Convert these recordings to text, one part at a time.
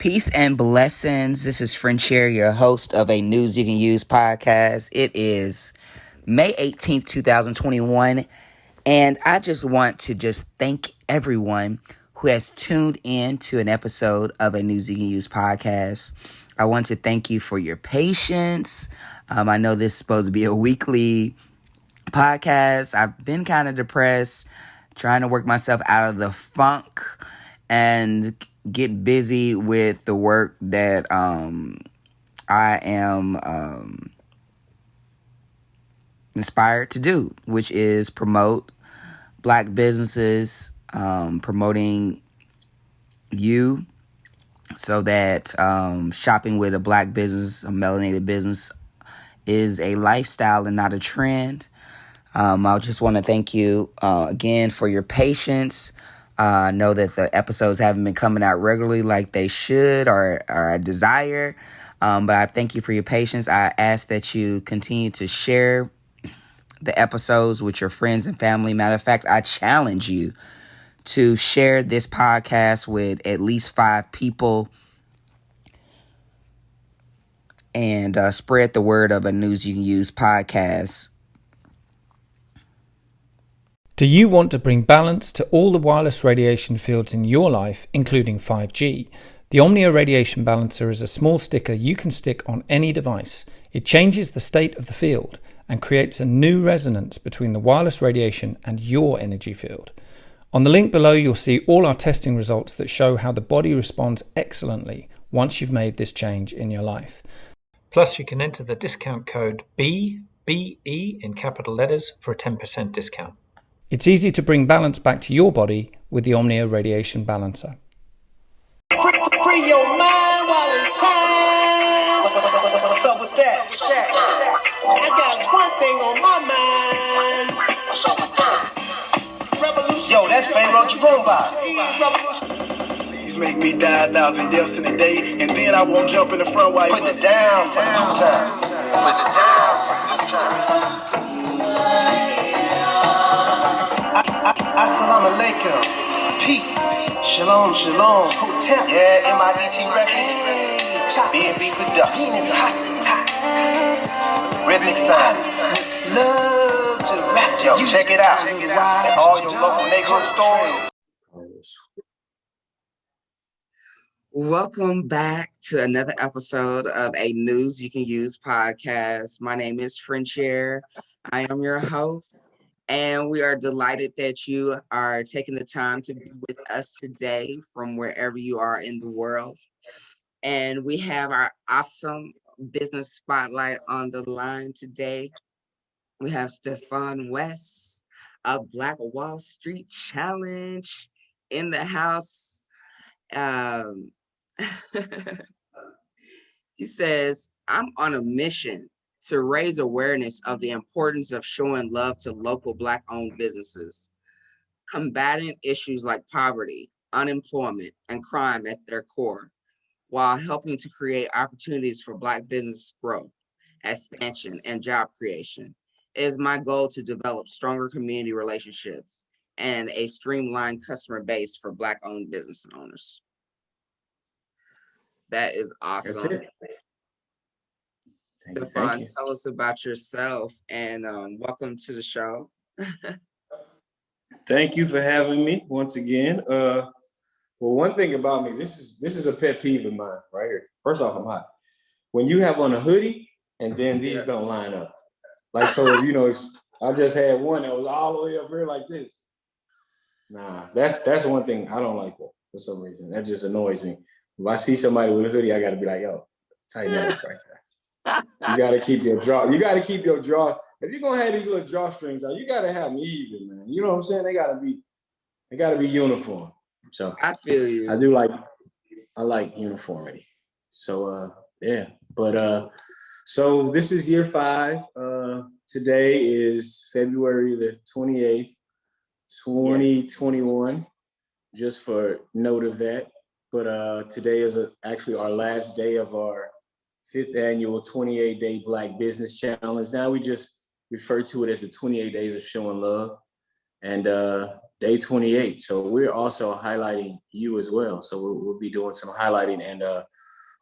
Peace and blessings. This is Frenchier, your host of a News You Can Use podcast. It is May 18th, 2021, and I just want to thank everyone who has tuned in to an episode of a News You Can Use podcast. I want to thank you for your patience. I know this is supposed to be a weekly podcast. I've been kind of depressed, trying to work myself out of the funk and get busy with the work that I am inspired to do, which is promote Black businesses, promoting you so that shopping with a Black business, a melanated business, is a lifestyle and not a trend. I just want to thank you again for your patience. I know that the episodes haven't been coming out regularly like they should or I desire, but I thank you for your patience. I ask that you continue to share the episodes with your friends and family. Matter of fact, I challenge you to share this podcast with at least 5 people and spread the word of a News You Can Use podcast. Do you want to bring balance to all the wireless radiation fields in your life, including 5G? The Omnia Radiation Balancer is a small sticker you can stick on any device. It changes the state of the field and creates a new resonance between the wireless radiation and your energy field. On the link below, you'll see all our testing results that show how the body responds excellently once you've made this change in your life. Plus, you can enter the discount code BBE in capital letters for a 10% discount. It's easy to bring balance back to your body with the Omnia Radiation Balancer. Free your mind while it's time. What's up with that? I got one thing on my mind. What's up with that? Revolution. Yo, that's Pharaoh Jerome. Please make me die 1,000 deaths in a day, and then I won't jump in the front while you put it down for the new time. Put it down for the new time. Assalamu alaikum. Peace. Shalom, shalom. Hotel. Yeah, MIDT Records. B&B Productions. Rhythmic Sign. Love to rap. Yo, check it out. At all your local neighborhood stores. Welcome back to another episode of a News You Can Use podcast. My name is Frenchier. I am your host. And we are delighted that you are taking the time to be with us today from wherever you are in the world. And we have our awesome business spotlight on the line today. We have Stefan West, a Black Wall Street Challenge in the house. He says, I'm on a mission to raise awareness of the importance of showing love to local Black-owned businesses, combating issues like poverty, unemployment, and crime at their core, while helping to create opportunities for Black business growth, expansion, and job creation. It is my goal to develop stronger community relationships and a streamlined customer base for Black-owned business owners. That is awesome. That's it. Stefan, tell us about yourself and welcome to the show. Thank you for having me once again. Well, one thing about me, this is a pet peeve of mine right here. First off, I'm hot. When you have on a hoodie and then these don't line up. Like, so, I just had one that was all the way up here like this. Nah, that's one thing I don't like that for some reason. That just annoys me. If I see somebody with a hoodie, I got to be like, yo, tighten that up right there. You got to keep your draw. You got to keep your draw. If you're gonna have these little drawstrings out, you got to have them even, man. You know what I'm saying? They got to be uniform. So I feel you. I like uniformity. So yeah. But so this is year 5. Today is February the 28th, 2021. Just for note of that. But today is actually our last day of our 5th annual 28-day Black Business Challenge. Now we just refer to it as the 28 days of showing love. And day 28. So we're also highlighting you as well. So we'll be doing some highlighting, and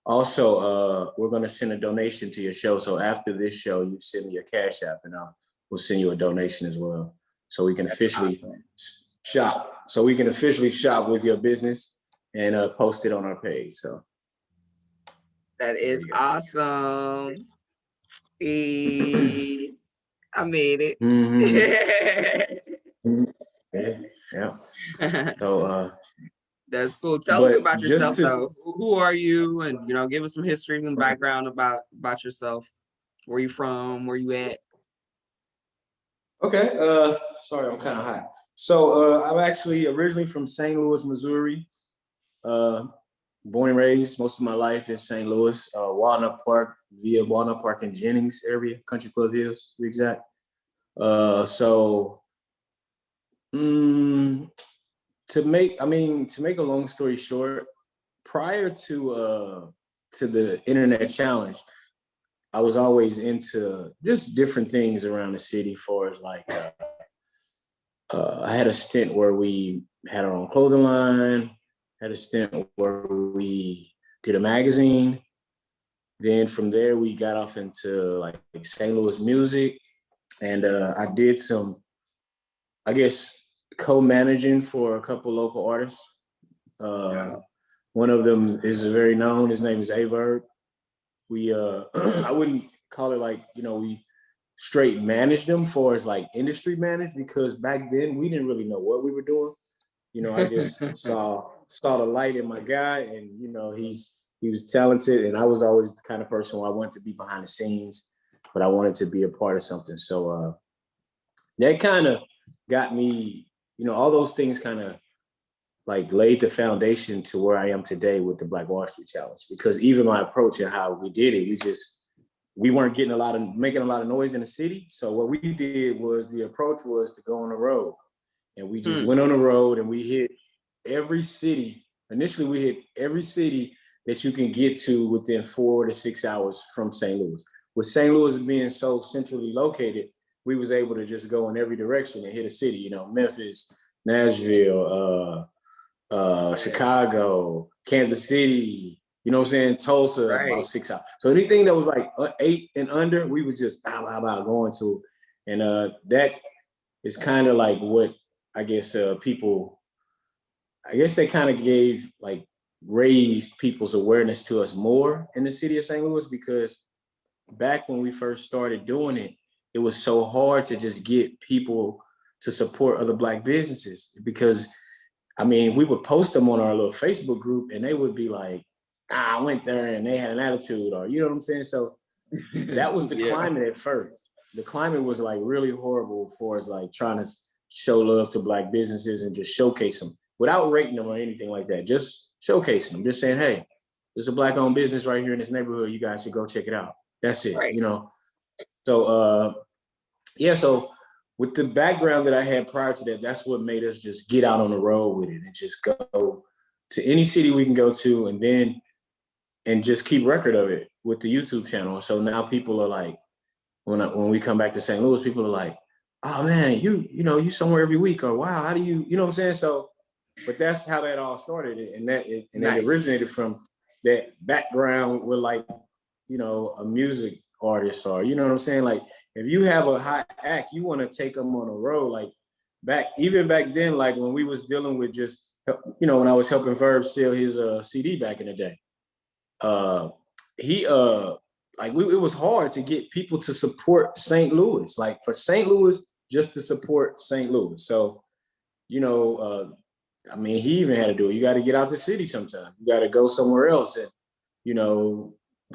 also we're going to send a donation to your show. So after this show, you send me your Cash App, and we'll send you a donation as well, so we can officially shop. So we can officially shop with your business and post it on our page. So that is awesome. I made it. Yeah. So that's cool. Tell us about yourself though. Who are you? And give us some history and background about yourself. Where you from? Where you at? Okay. Sorry, I'm kind of hot. So I'm actually originally from St. Louis, Missouri. Born and raised most of my life in St. Louis, Walnut Park and Jennings area, Country Club Hills, to be exact. To make a long story short, prior to the internet challenge, I was always into just different things around the city. For as like, I had a stint where we had our own clothing line. Had a stint where we did a magazine. Then from there, we got off into like St. Louis music, and I did some, I guess, co-managing for a couple local artists. One of them is very known. His name is Averb. We I wouldn't call it like, we straight managed them for as like industry managed, because back then we didn't really know what we were doing. I just saw the light in my guy, and he was talented, and I was always the kind of person where I wanted to be behind the scenes, but I wanted to be a part of something. So that kind of got me, all those things kind of like laid the foundation to where I am today with the Black Wall Street Challenge. Because even my approach and how we did it, we weren't making a lot of noise in the city. So what we did was, the approach was to go on the road, and we just went on the road, and we hit every city. Initially, we hit every city that you can get to within 4 to 6 hours from St. Louis. With St. Louis being so centrally located, we was able to just go in every direction and hit a city. Memphis, Nashville, Chicago, Kansas City, Tulsa, right. About 6 hours. So anything that was like 8 and under, we was just going to. And that is kind of like what I guess people, they kind of raised people's awareness to us more in the city of St. Louis, because back when we first started doing it, it was so hard to just get people to support other Black businesses, because we would post them on our little Facebook group, and they would be like, I went there and they had an attitude, or you know what I'm saying? So that was the climate at first. The climate was like really horrible for us, like trying to show love to Black businesses and just showcase them without rating them or anything like that. Just showcasing them, just saying, hey, there's a Black owned business right here in this neighborhood. You guys should go check it out. That's it, right. So, so with the background that I had prior to that, that's what made us just get out on the road with it and just go to any city we can go to, and just keep record of it with the YouTube channel. So now people are like, when we come back to St. Louis, people are like, oh man, you somewhere every week, or wow, how do you know what I'm saying? So, but that's how that all started, and it originated from that background with like, a music artist, or you know what I'm saying? Like, if you have a hot act, you want to take them on the road. Like back then, like when we was dealing with just, when I was helping Verb sell his CD back in the day, it was hard to get people to support St. Louis, like for St. Louis just to support St. Louis. So, he even had to do it. You got to get out the city sometimes. You got to go somewhere else and,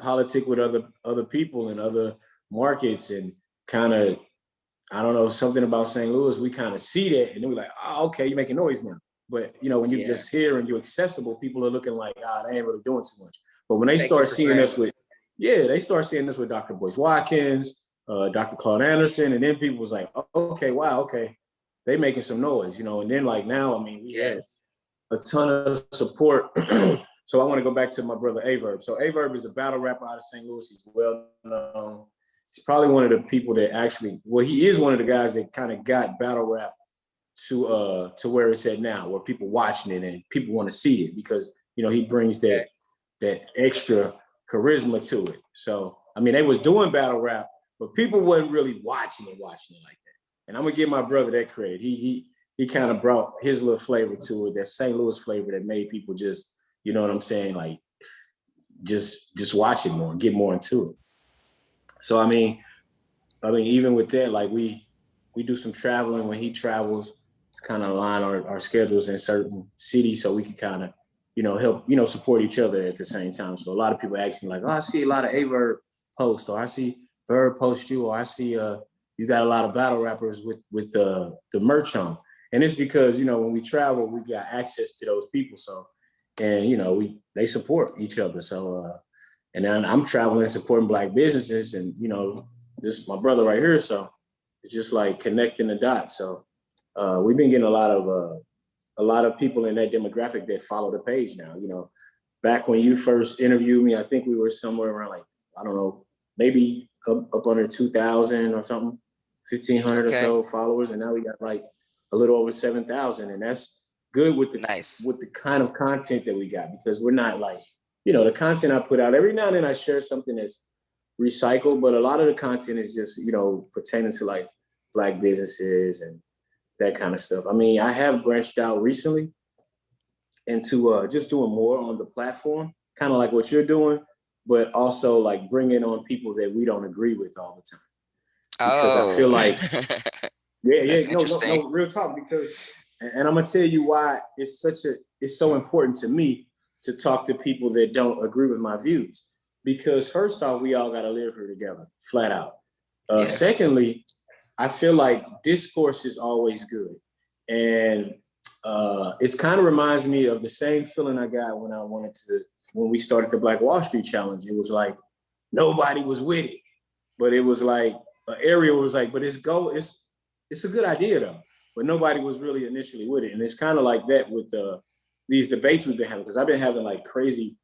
politic with other people in other markets, and kind of, I don't know, something about St. Louis. We kind of see that, and then we're like, oh, okay, you're making noise now. But when you just here and you're accessible, people are looking like, they ain't really doing too much. But when they start seeing us with, Dr. Boyce Watkins, Dr. Claude Anderson, and then people was like, oh, okay, wow, okay, they making some noise, and then like now, we have a ton of support. So I want to go back to my brother Averb. So Averb is a battle rapper out of St. Louis. He's well known. He's probably one of the people that actually, he is one of the guys that kind of got battle rap to where it's at now, where people watching it and people want to see it because, you know, he brings that extra charisma to it. So, I mean, they was doing battle rap, but people wasn't really watching it like that. And I'm gonna give my brother that credit. He kind of brought his little flavor to it, that St. Louis flavor that made people just, you know what I'm saying, like just watch it more and get more into it. So I mean, even with that, like we do some traveling when he travels, kind of align our schedules in certain cities so we can kind of, you know, help, you know, support each other at the same time. So a lot of people ask me like, oh, I see a lot of Averb posts, or I see Verb post you, or I see you got a lot of battle rappers with the merch on. And it's because, you know, when we travel, we got access to those people. So, and, you know, they support each other. So, and then I'm traveling supporting Black businesses, and, you know, this is my brother right here. So it's just like connecting the dots. So we've been getting a lot of people in that demographic that follow the page now. You know, back when you first interviewed me, I think we were somewhere around like, I don't know, maybe up under 2,000 or something, 1,500 or so followers. And now we got like a little over 7,000. And that's good with the kind of content that we got, because we're not like, you know, the content I put out, every now and then I share something that's recycled, but a lot of the content is just, you know, pertaining to like Black businesses and that kind of stuff. I mean, I have branched out recently into just doing more on the platform, kind of like what you're doing, but also like bringing on people that we don't agree with all the time. Because I feel like, no, real talk. Because, and I'm gonna tell you why it's so important to me to talk to people that don't agree with my views. Because first off, we all gotta live here together, flat out. Secondly, I feel like discourse is always good. And it's kind of reminds me of the same feeling I got when we started the Black Wall Street Challenge. It was like, nobody was with it, but it was like, an area was like, but it's a good idea though, but nobody was really initially with it. And it's kind of like that with these debates we've been having, because I've been having like crazy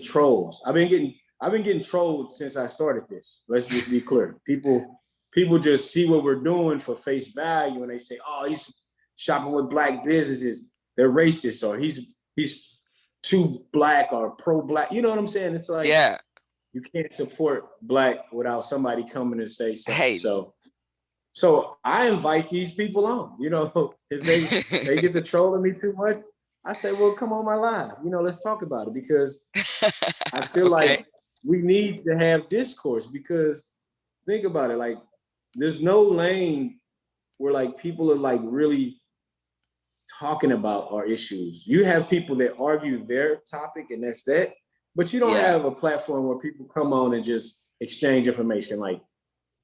trolls. I've been getting trolled since I started this. Let's just be clear. People just see what we're doing for face value, and they say, oh, he's shopping with Black businesses, they're racist, or he's too Black or pro-Black. You know what I'm saying? It's like, you can't support Black without somebody coming and say something. Hey. So I invite these people on. You know, if they get to trolling me too much, I say, well, come on my live. You know, let's talk about it, because I feel like we need to have discourse. Because think about it, like there's no lane where like people are like really talking about our issues. You have people that argue their topic, and that's that. But you don't have a platform where people come on and just exchange information. Like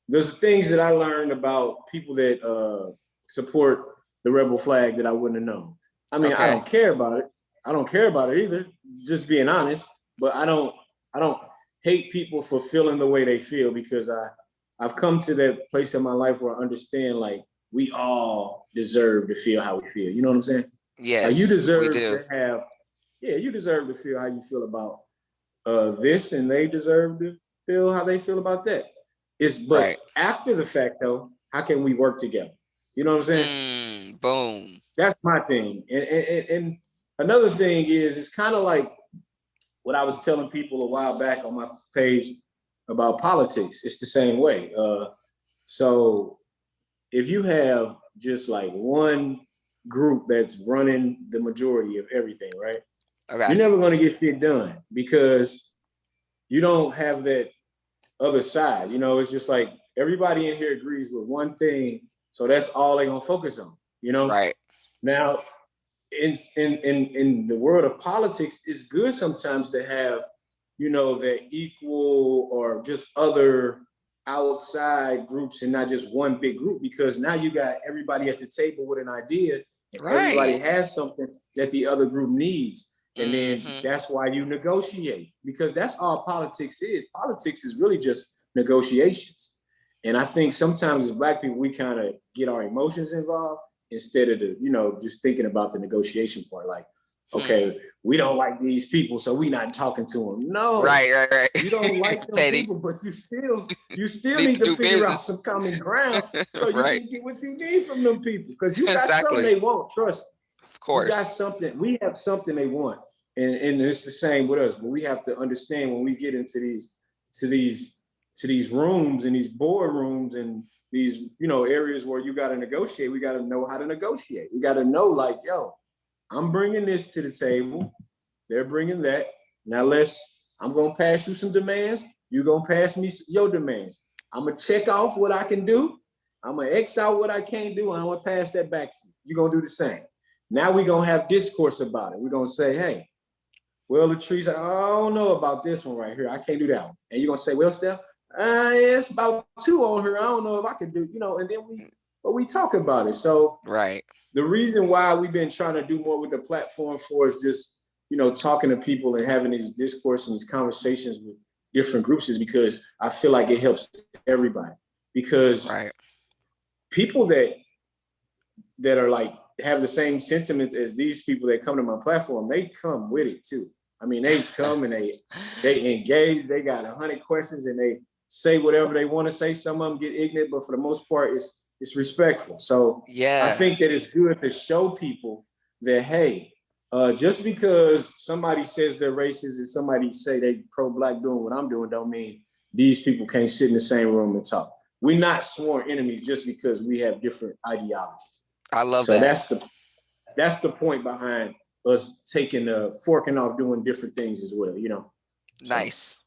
there's things that I learned about people that support the rebel flag that I wouldn't have known. I mean, I don't care about it. I don't care about it either, just being honest. But I don't hate people for feeling the way they feel, because I've come to that place in my life where I understand like we all deserve to feel how we feel. You know what I'm saying? Yes, you deserve to have. Yeah, you deserve to feel how you feel about this, and they deserve to feel how they feel about that. But after the fact, though, how can we work together? You know what I'm saying? Boom. That's my thing. And another thing is, it's kind of like what I was telling people a while back on my page about politics. It's the same way. So if you have just like one group that's running the majority of everything, right? You're never going to get shit done, because you don't have that other side. You know, it's just like everybody in here agrees with one thing, so that's all they're going to focus on, you know? Right. Now, in the world of politics, it's good sometimes to have, you know, that equal or just other outside groups and not just one big group, because now you got everybody at the table with an idea, and everybody has something that the other group needs. And then that's why you negotiate, because that's all politics is. Politics is really just negotiations. And I think sometimes as Black people, we kind of get our emotions involved instead of just thinking about the negotiation part. Like, okay, we don't like these people, so we not talking to them. No, Right. you don't like them Petty. people, but you still need to figure out some common ground so you Right. can get what you need from them people, because you got Exactly. something they want. Trust me. Of course. You got something. We have something they want, and it's the same with us. But we have to understand when we get into these rooms and these boardrooms and these areas where you got to negotiate. We got to know how to negotiate. We got to know, like, yo, I'm bringing this to the table. They're bringing that. Now I'm going to pass you some demands. You're going to pass me your demands. I'm going to check off what I can do. I'm going to X out what I can't do. And I'm going to pass that back to you. You're going to do the same. Now we're going to have discourse about it. We're going to say, hey, well, Latrice, I don't know about this one right here. I can't do that one. And you're going to say, well, Steph, it's about 2 on here. I don't know if I can do, and then we talk about it. So right. The reason why we've been trying to do more with the platform for is just, talking to people and having these discourse and these conversations with different groups is because I feel like it helps everybody. Because people that are like have the same sentiments as these people that come to my platform, they come with it too. I mean, they come and they engage, they got 100 questions and they say whatever they want to say. Some of them get ignorant, but for the most part, it's respectful. So I think that it's good to show people that, hey, just because somebody says they're racist and somebody say they pro-Black doing what I'm doing, don't mean these people can't sit in the same room and talk. We're not sworn enemies just because we have different ideologies. I love that. So that's the point behind us forking off doing different things as well, Nice.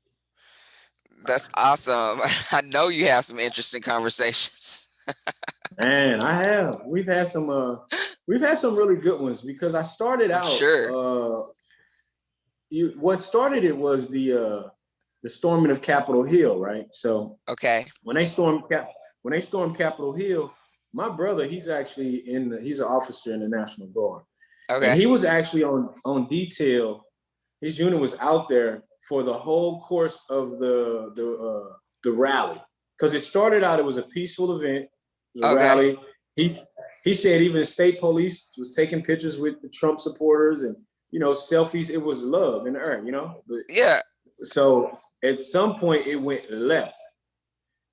That's awesome. I know you have some interesting conversations. Man, I have. We've had some really good ones because I started out. Sure. What started it was the storming of Capitol Hill, right? So okay. When they stormed Capitol Hill, my brother, he's actually he's an officer in the National Guard. Okay. And he was actually on detail. His unit was out there for the whole course of the rally. Because it started out, it was a peaceful event. It was a rally. He said even state police was taking pictures with the Trump supporters and, selfies. It was love in the air, But, so at some point it went left.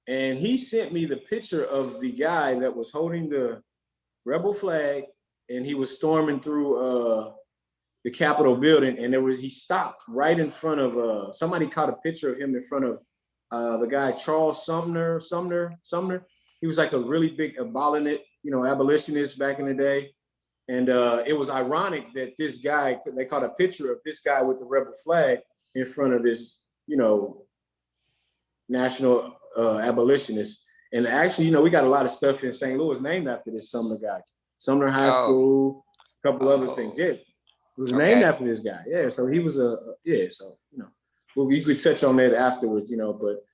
And he sent me the picture of the guy that was holding the rebel flag and he was storming through the Capitol building. And he stopped right in front of somebody caught a picture of him in front of the guy, Charles Sumner. He was like a really big abolitionist back in the day. And it was ironic that this guy, they caught a picture of this guy with the rebel flag in front of this, national abolitionist. And actually, we got a lot of stuff in St. Louis named after this Sumner guy. Sumner High School, a couple other things. Yeah, it was named after this guy. Yeah, so he was we could touch on that afterwards, but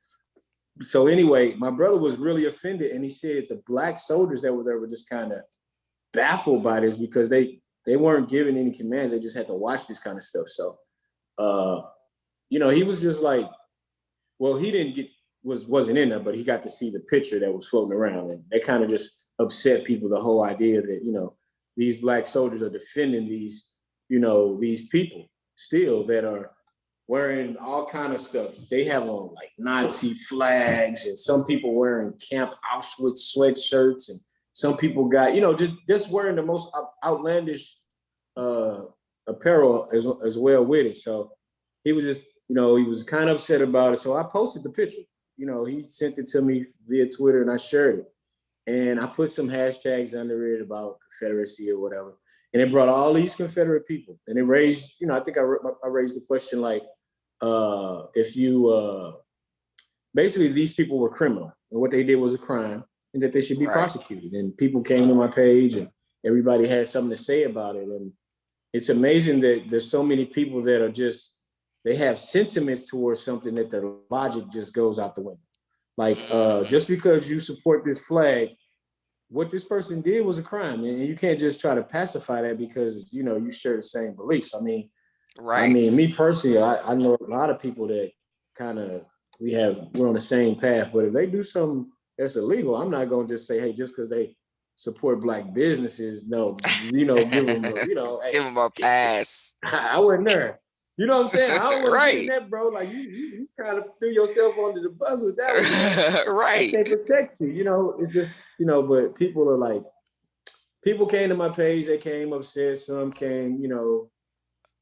so anyway, my brother was really offended and he said the Black soldiers that were there were just kind of baffled by this because they weren't given any commands. They just had to watch this kind of stuff. So, he was just like, well, he wasn't in there, but he got to see the picture that was floating around and that kind of just upset people. The whole idea that, these Black soldiers are defending these people still that are wearing all kind of stuff. They have on like Nazi flags and some people wearing Camp Auschwitz sweatshirts and some people got, just wearing the most outlandish apparel as well with it. So he was just, he was kind of upset about it. So I posted the picture. He sent it to me via Twitter and I shared it. And I put some hashtags under it about Confederacy or whatever. And it brought all these Confederate people. And it raised, I think I raised the question like, if you, basically these people were criminal and what they did was a crime and that they should be prosecuted. And people came to my page and everybody had something to say about it. And it's amazing that there's so many people that are just, they have sentiments towards something that their logic just goes out the window. Like, just because you support this flag, what this person did was a crime. And you can't just try to pacify that because, you share the same beliefs. I mean, me personally, I know a lot of people that kind of, we're on the same path, but if they do something that's illegal, I'm not going to just say, hey, just because they support Black businesses. No, give them, hey, Give him a pass. I wasn't there. You know what I'm saying? I don't want to get in Right. that, bro. Like you kind of threw yourself under the bus with that one. I Right. can't protect you. It's just, but people are like, people came to my page, they came upset, some came,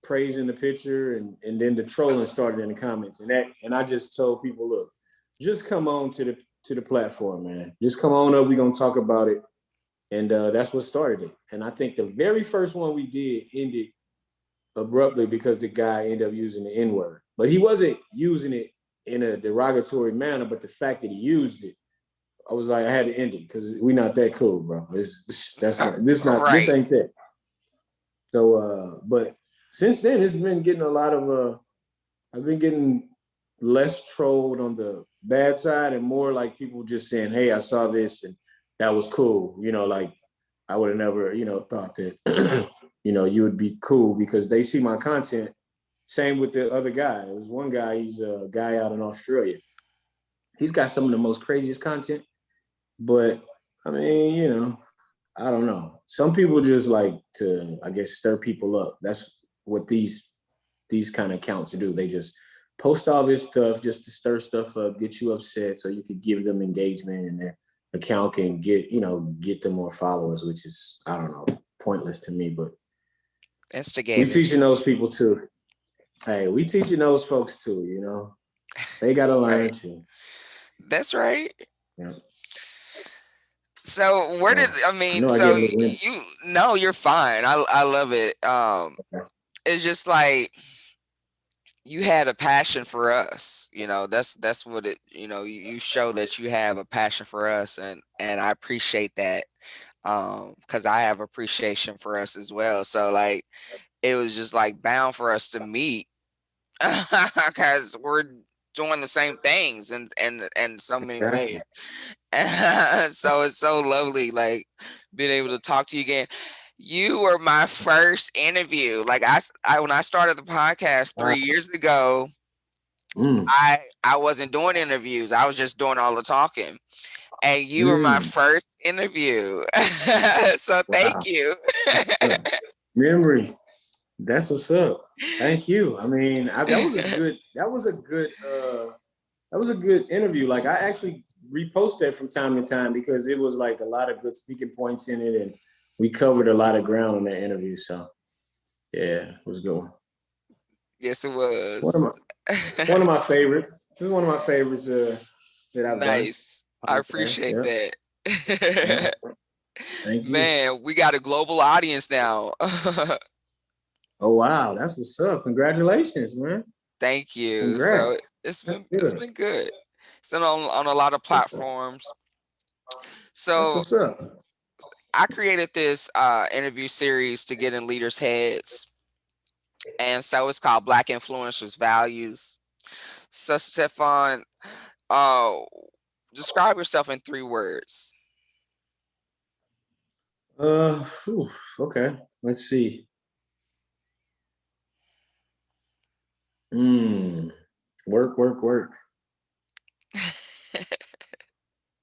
praising the picture, and then the trolling started in the comments. And I just told people, look, just come on to the platform, man. Just come on up, we're gonna talk about it. And that's what started it. And I think the very first one we did ended abruptly because the guy ended up using the N-word. But he wasn't using it in a derogatory manner, but the fact that he used it, I was like, I had to end it because we're not that cool, bro. This ain't that. So but since then it's been getting a lot of I've been getting less trolled on the bad side and more like people just saying, hey, I saw this and that was cool. Like I would have never, thought that you would be cool because they see my content. Same with the other guy. There's one guy, he's a guy out in Australia. He's got some of the most craziest content, but I mean, I don't know. Some people just like to, I guess, stir people up. That's what these kind of accounts do. They just post all this stuff just to stir stuff up, get you upset so you could give them engagement and their account can get them more followers, which is, I don't know, pointless to me, but we teaching those people too. Hey, we teaching those folks too, they got to learn Right. too. That's right. Yeah. So where did you're fine. I love it. It's just like you had a passion for us. That's what it, you show that you have a passion for us, and I appreciate that. Because I have appreciation for us as well. So like it was just like bound for us to meet because we're doing the same things in so many ways. So it's so lovely, like being able to talk to you again. You were my first interview. Like I when I started the podcast 3 years ago, I wasn't doing interviews. I was just doing all the talking. And you were my first interview. So thank you. Memories. That's what's up. Thank you. I mean, that was a good interview. Like I actually repost that from time to time because it was like a lot of good speaking points in it, and we covered a lot of ground in that interview. So yeah, it was a good one. Yes, it was. One of my favorites. It was one of my favorites that I've done. Nice. I appreciate that. Yeah. Thank you. Man, we got a global audience now. Oh wow, that's what's up. Congratulations, man. Thank you. Congrats. So it's been good. It's on a lot of platforms. So that's what's up. I created this interview series to get in leaders' heads. And so it's called Black Influencers Values. So Stefan, describe yourself in 3 words. Okay. Let's see. Work.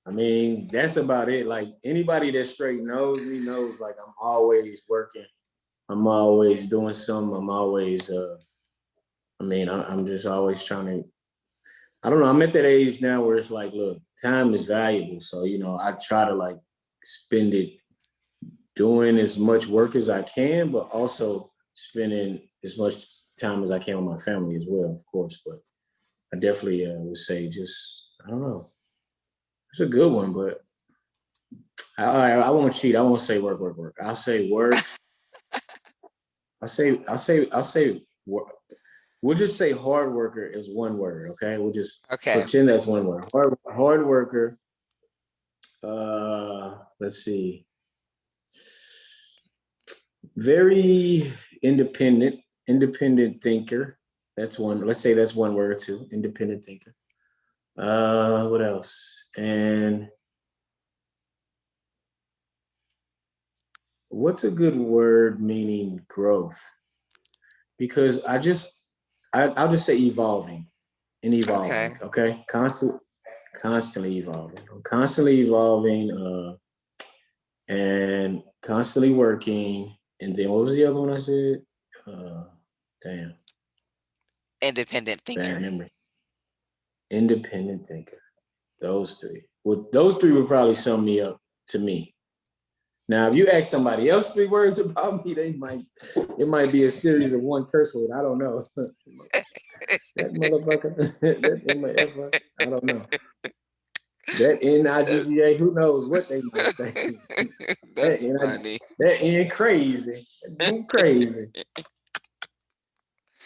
I mean, that's about it. Like anybody that straight knows me knows like I'm always working. I'm always doing something. I'm always I'm just always trying to, I don't know, I'm at that age now where it's like, look, time is valuable. So, I try to like spend it doing as much work as I can, but also spending as much time as I can with my family as well, of course. But I definitely would say just, I don't know. It's a good one, but I won't cheat. I won't say work. I'll say work. I'll say work. We'll just say hard worker is one word, okay? We'll just pretend that's one word. Hard worker. Let's see. Very independent thinker. That's one. Let's say that's one word too. Independent thinker. What else? And what's a good word meaning growth? Because I'll just say evolving and evolving. Okay. Constantly evolving. I'm constantly evolving. and constantly working. And then what was the other one I said? Damn, Independent bad thinker. memory. Independent thinker. Those three. Well, those three would probably sum me up to me. Now, if you ask somebody else 3 words about me, it might be a series of one curse word. I don't know. That motherfucker, that MF, I don't know. That NIGGA, who knows what they might say. That's funny. That N crazy. That crazy.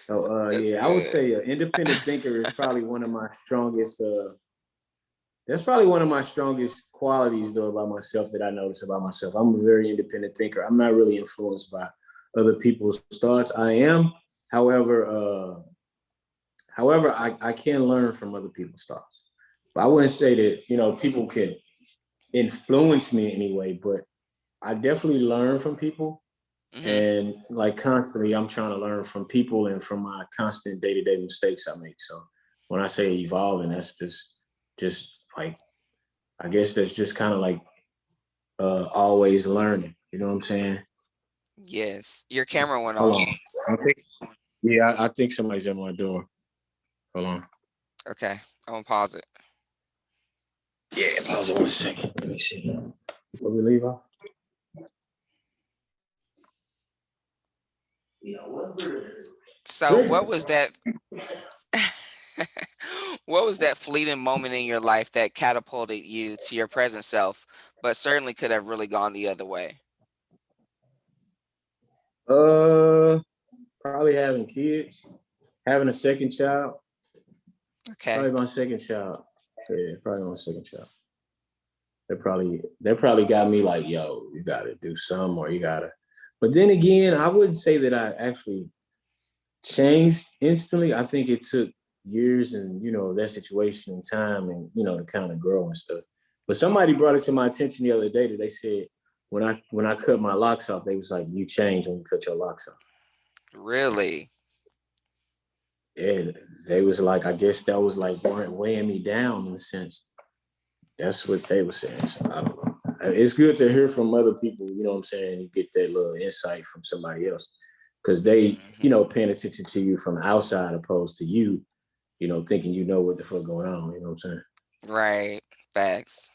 So That's yeah, I would good. say independent thinker is probably one of my strongest that's probably one of my strongest qualities though about myself that I notice about myself. I'm a very independent thinker. I'm not really influenced by other people's thoughts. I am, however, I can learn from other people's thoughts. But I wouldn't say that, people can influence me in any way, but I definitely learn from people. Hmm. And like constantly, I'm trying to learn from people and from my constant day-to-day mistakes I make. So when I say evolving, that's just like, I guess that's just kind of like always learning. You know what I'm saying? Yes. Your camera went Hold off. on. I think somebody's at my door. Hold on. Okay. I'm gonna pause it. Yeah, pause it 1 second. Let me see. Where we leave off? So what was that fleeting moment in your life that catapulted you to your present self, but certainly could have really gone the other way? Uh, Probably having kids, having a second child. Okay. Probably my second child. Yeah, probably my second child. That probably got me like, yo, you gotta do some or you gotta. But then again, I wouldn't say that I actually changed instantly. I think it took years and that situation and time and to kind of grow and stuff. But somebody brought it to my attention the other day that they said when I cut my locks off, they was like, you change when you cut your locks off. Really? And they was like, I guess that was like weighing me down in a sense. That's what they were saying. So I don't know. It's good to hear from other people, you know what I'm saying? You get that little insight from somebody else. Because they, Hmm. paying attention to you from outside opposed to you, thinking you know what the fuck going on. You know what I'm saying? Right. Facts.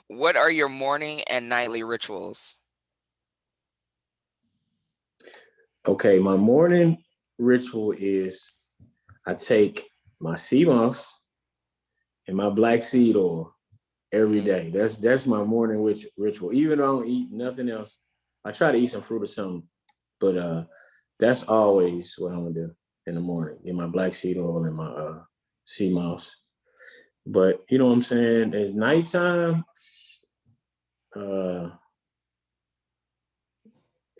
What are your morning and nightly rituals? Okay, my morning ritual is I take my sea moss and my black seed oil every Hmm. day. That's my morning ritual. Even though I don't eat nothing else, I try to eat some fruit or something. But that's always what I'm gonna do in the morning. Get my black seed oil and my sea moss. But you know what I'm saying? It's nighttime. Uh,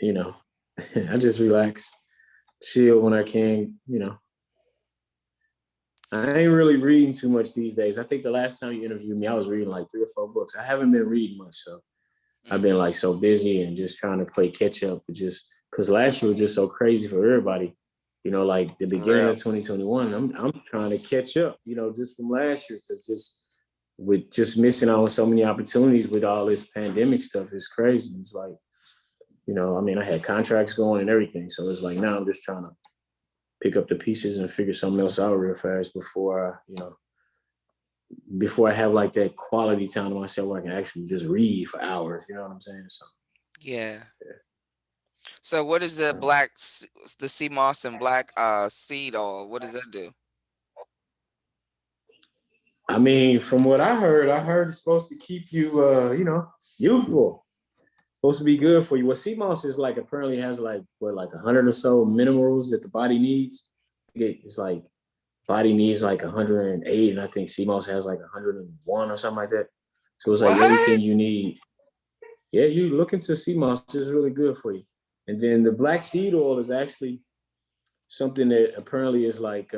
you know, I just relax, chill when I can. I ain't really reading too much these days. I think the last time you interviewed me, I was reading like 3 or 4 books. I haven't been reading much, so I've been Hmm. like so busy and just trying to play catch up with just because last year was just so crazy for everybody. Like the For beginning real. of 2021, I'm trying to catch up, just from last year because just missing out on so many opportunities with all this pandemic stuff is crazy. It's like, I mean, I had contracts going and everything. So it's like now I'm just trying to pick up the pieces and figure something else out real fast before I have like that quality time to myself where I can actually just read for hours. You know what I'm saying? So Yeah. yeah. So what is the sea moss and black seed oil? What does that do? I mean, from what I heard it's supposed to keep you, youthful. Supposed to be good for you. What sea moss is like apparently has like what like 100 or so minerals that the body needs. It's like body needs like 108, and I think sea moss has like 101 or something like that. So it's like What? everything you need. Yeah, you look into sea moss is really good for you. And then the black seed oil is actually something that apparently is like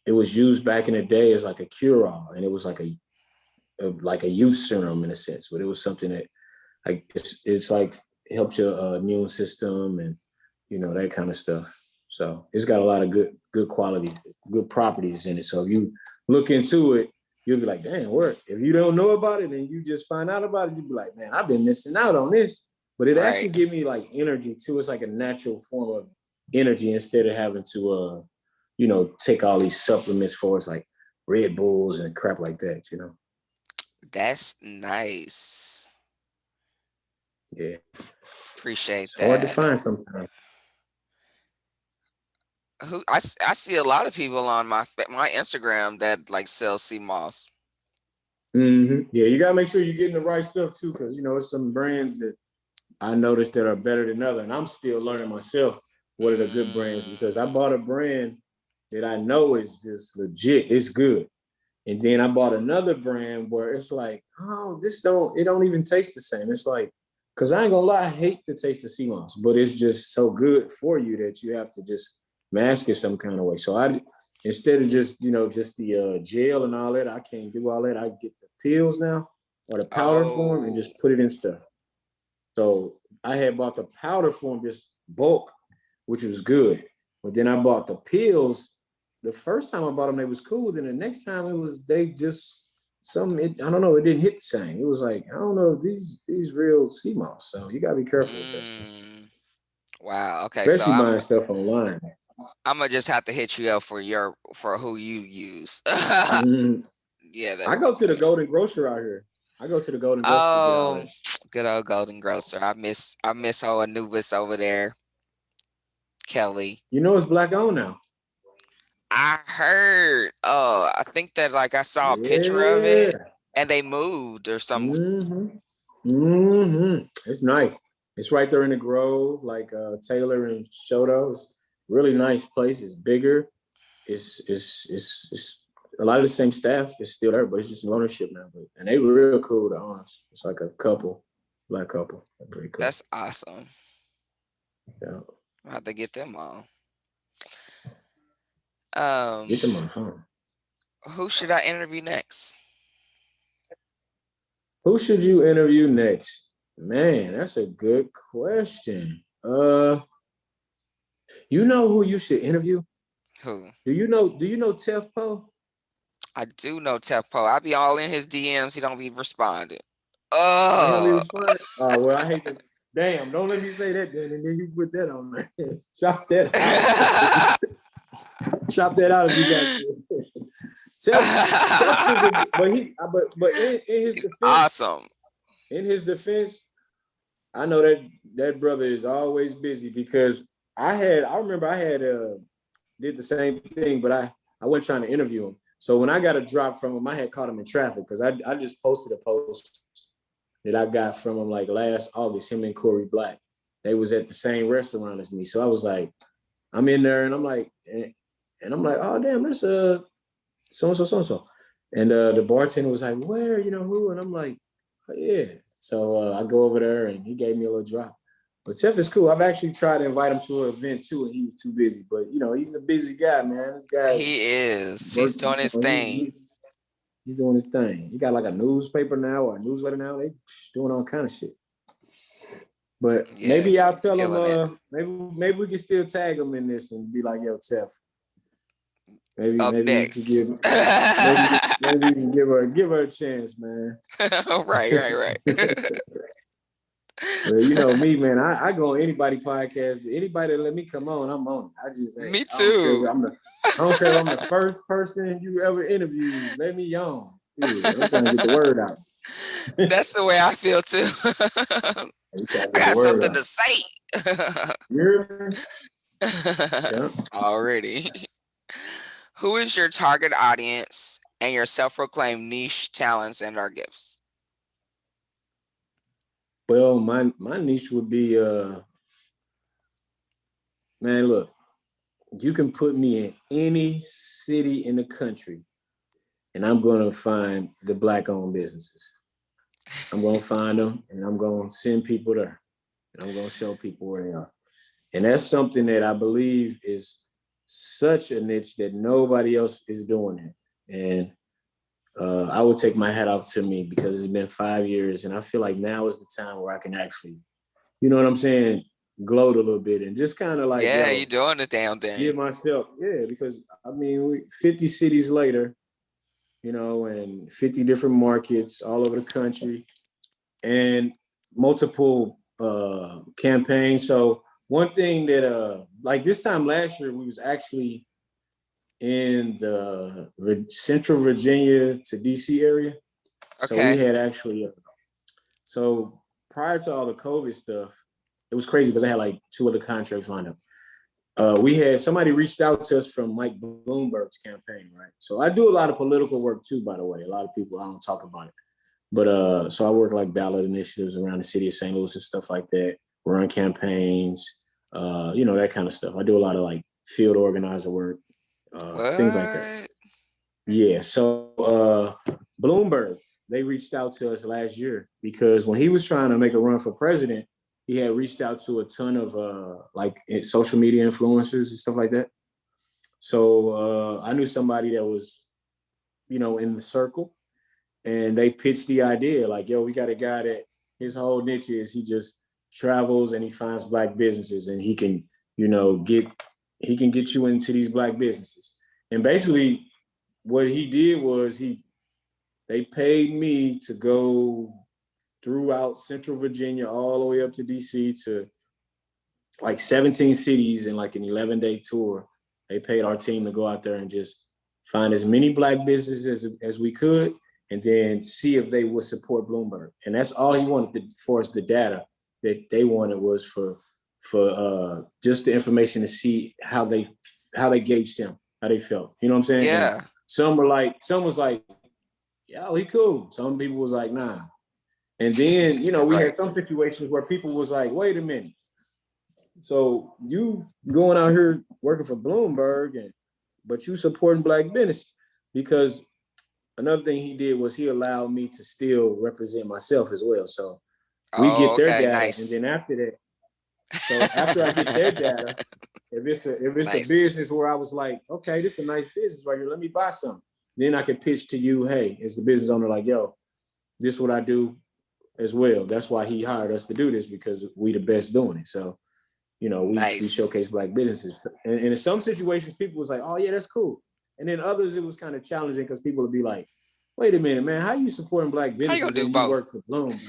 it was used back in the day as like a cure all, and it was like a youth serum in a sense, but it was something that like it's like it helps your immune system and that kind of stuff. So it's got a lot of good quality, good properties in it. So if you look into it, you'll be like, damn, where? If you don't know about it and you just find out about it, you'll be like, man, I've been missing out on this. But it actually Right. give me like energy too. It's like a natural form of energy instead of having to, take all these supplements for us like Red Bulls and crap like that, That's nice. Yeah. Appreciate It's hard to that. find sometimes. I see a lot of people on my Instagram that like sell sea moss. Mm-hmm. Yeah, you gotta make sure you're getting the right stuff too, because it's some brands that I noticed that are better than other, and I'm still learning myself what are the good brands because I bought a brand that I know is just legit, it's good, and then I bought another brand where it's like, oh, it don't even taste the same. It's like, because I ain't gonna lie, I hate the taste of sea moss, but it's just so good for you that you have to just mask it some kind of way. So I, instead of just just the gel and all that, I can't do all that. I get the pills now or the powder form and Oh. just put it in stuff. So I had bought the powder form just bulk, which was good. But then I bought the pills. The first time I bought them, they was cool. Then the next time they just I don't know, it didn't hit the same. It was like, I don't know, these real sea moss. So you gotta be careful with that stuff. Mm. Wow. Okay. So Especially buying stuff online. I'm gonna just have to hit you up for who you use. Mhm. Yeah, I that'll be go to the good. Golden Grocer out here. I go to the Golden Grocer to get all Oh, that. good old Golden Grocer. I miss old Anubis over there, Kelly. It's black owned now. I heard. Oh, I think that like I saw a picture of it, Yeah. and they moved or something. It's nice. It's right there in the Grove, like Taylor and Shoto. It's really nice place. It's bigger. It's a lot of the same staff is still there, but it's just ownership now. And they were real cool to us. It's like a couple, black couple. They're pretty cool. That's awesome. Yeah. I have to get them on. Get them on home. Who should I interview next? Who should you interview next? Man, that's a good question. You know who you should interview? Who? Do you know Tef Poe? I do know Tefpo. I be all in his DMs. He don't be responding. Oh, he don't be Oh. responding? Oh, well, I hate to. Damn, don't let me say that then, and then you put that on there. Chop that out. Chop that out if you got to. But in his He's defense, awesome. I know that brother is always busy because I remember I had did the same thing, but I wasn't trying to interview him. So when I got a drop from him, I had caught him in traffic because I just posted a post that I got from him like last August, him and Corey Black. They was at the same restaurant as me. So I was like, I'm in there and I'm like, oh damn, that's so. And the bartender was like, where, who? And I'm like, oh, yeah. So I go over there and he gave me a little drop. But Tef is cool. I've actually tried to invite him to an event too, and he was too busy. But he's a busy guy, man. This guy, He is. He's doing his thing. He's doing his thing. He got like a newspaper now or a newsletter now. They doing all kind of shit. But Yeah, maybe I'll he's tell killing him. Maybe we can still tag him in this and be like, yo, Tef. Maybe Up maybe you next. can maybe you can give her a chance, man. Right. Well, me, man. I go on anybody podcast. Anybody that let me come on, I'm on. I just Me I don't care. too. I don't care if I'm the first person you ever interviewed. Let me on. Yeah, I'm trying to get the word out. That's the way I feel too. I got something to say. Yeah. Already. Who is your target audience and your self-proclaimed niche talents and or gifts? Well, my niche would be man, look, you can put me in any city in the country and I'm gonna find the black-owned businesses. I'm gonna find them and I'm gonna send people there. And I'm gonna show people where they are. And that's something that I believe is such a niche that nobody else is doing it. And I would take my hat off to me because it's been 5 years and I feel like now is the time where I can actually, you know what I'm saying, gloat a little bit and just kind of like, Yeah, you're doing the damn give thing. myself, because I mean, 50 cities later, and 50 different markets all over the country and multiple campaigns. So one thing that like this time last year, we was actually in the Central Virginia to DC area. So we had actually, so prior to all the COVID stuff, it was crazy because I had like 2 other contracts lined up. We had somebody reached out to us from Mike Bloomberg's campaign, right? So I do a lot of political work too, by the way. A lot of people, I don't talk about it. But so I work like ballot initiatives around the city of St. Louis and stuff like that. Run campaigns, that kind of stuff. I do a lot of like field organizer work, things like that. Yeah. So Bloomberg, they reached out to us last year because when he was trying to make a run for president, he had reached out to a ton of like social media influencers and stuff like that. So I knew somebody that was, in the circle, and they pitched the idea like, yo, we got a guy that his whole niche is he just travels and he finds Black businesses and he can, get you into these Black businesses. And basically what he did was they paid me to go throughout Central Virginia all the way up to DC to like 17 cities in like an 11-day tour. They paid our team to go out there and just find as many Black businesses as we could, and then see if they would support Bloomberg. And that's all he wanted for us. The data that they wanted was for just the information to see how they gauged him, how they felt. You know what I'm saying? Yeah. And some was like, yeah, he cool. Some people was like, nah. And then, we had some situations where people was like, wait a minute. So you going out here working for Bloomberg, but you supporting Black business. Because another thing he did was he allowed me to still represent myself as well. So we get their data, nice. And then after that, so after I get their data, if it's nice. A business where I was like, okay, this is a nice business right here, let me buy some. Then I can pitch to you, hey, as the business owner, like, yo, this is what I do as well. That's why he hired us to do this, because we the best doing it. So, we showcase Black businesses. And in some situations, people was like, oh yeah, that's cool. And then others, it was kind of challenging because people would be like, wait a minute, man, how you supporting Black businesses and you work for Bloomberg?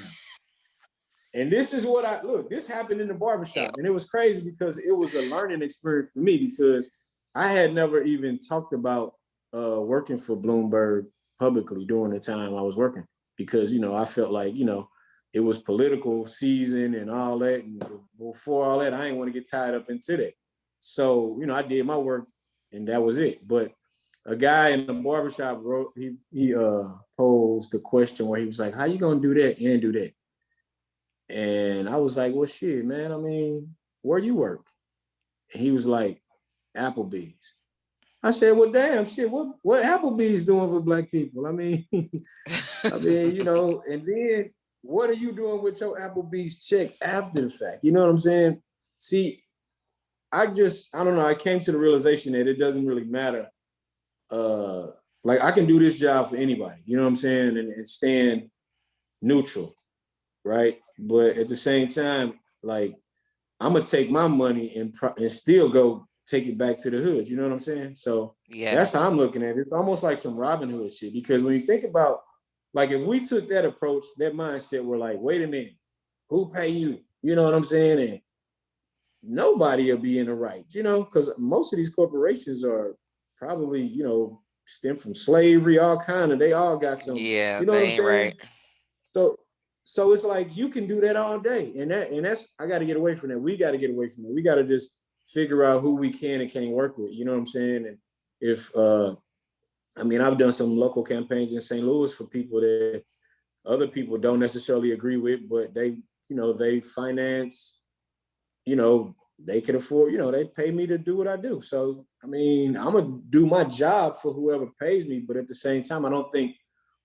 And this is what this happened in the barbershop. And it was crazy because it was a learning experience for me, because I had never even talked about working for Bloomberg publicly during the time I was working, because, I felt like, it was political season and all that. And before all that, I didn't want to get tied up into that. So, I did my work and that was it. But a guy in the barbershop he posed the question where he was like, how you going to do that and do that? And I was like, well, shit, man, I mean, where you work? And he was like, Applebee's. I said, well, damn, shit, what Applebee's doing for Black people? I mean, and then what are you doing with your Applebee's check after the fact? You know what I'm saying? See, I don't know. I came to the realization that it doesn't really matter. Like, I can do this job for anybody, you know what I'm saying? And stand neutral, right? But at the same time, like, I'm going to take my money and still go take it back to the hood. You know what I'm saying? So that's how I'm looking at it. It's almost like some Robin Hood shit, because when you think about, like, if we took that approach, that mindset, we're like, wait a minute, who pay you? You know what I'm saying? And nobody will be in the right, because most of these corporations are probably, stem from slavery, they all got some, yeah, you know what I'm saying? Right. So it's like, you can do that all day. And that's, I got to get away from that. We got to get away from that. We got to just figure out who we can and can't work with. You know what I'm saying? And if, I've done some local campaigns in St. Louis for people that other people don't necessarily agree with, but they, they finance, they can afford, they pay me to do what I do. So, I'm going to do my job for whoever pays me. But at the same time, I don't think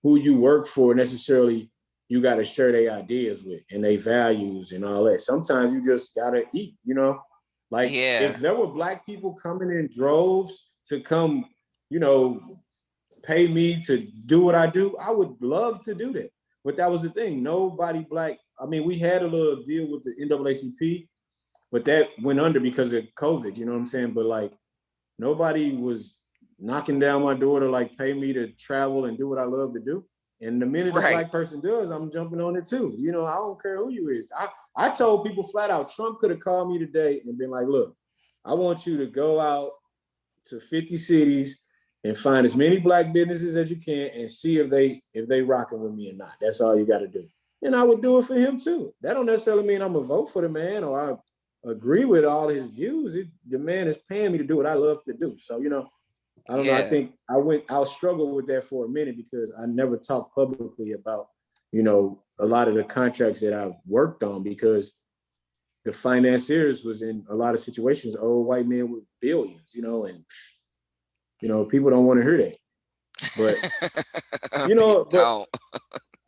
who you work for necessarily you got to share their ideas with and their values and all that. Sometimes you just got to eat, like if there were Black people coming in droves to come, pay me to do what I do, I would love to do that. But that was the thing. Nobody Black, we had a little deal with the NAACP, but that went under because of COVID, you know what I'm saying? But like, nobody was knocking down my door to like pay me to travel and do what I love to do. And the minute a black person does, I'm jumping on it too. You know, I don't care who you is. I told people flat out, Trump could have called me today and been like, look, I want you to go out to 50 cities and find as many black businesses as you can and see if they rocking with me or not. That's all you got to do. And I would do it for him too. That don't necessarily mean I'm gonna vote for the man or I agree with all his views. The man is paying me to do what I love to do. So, you know, I don't know. I think I'll struggle with that for a minute because I never talked publicly about, you know, a lot of the contracts that I've worked on because the financiers was in a lot of situations, old white men with billions, you know, and, you know, people don't want to hear that. But, you know, but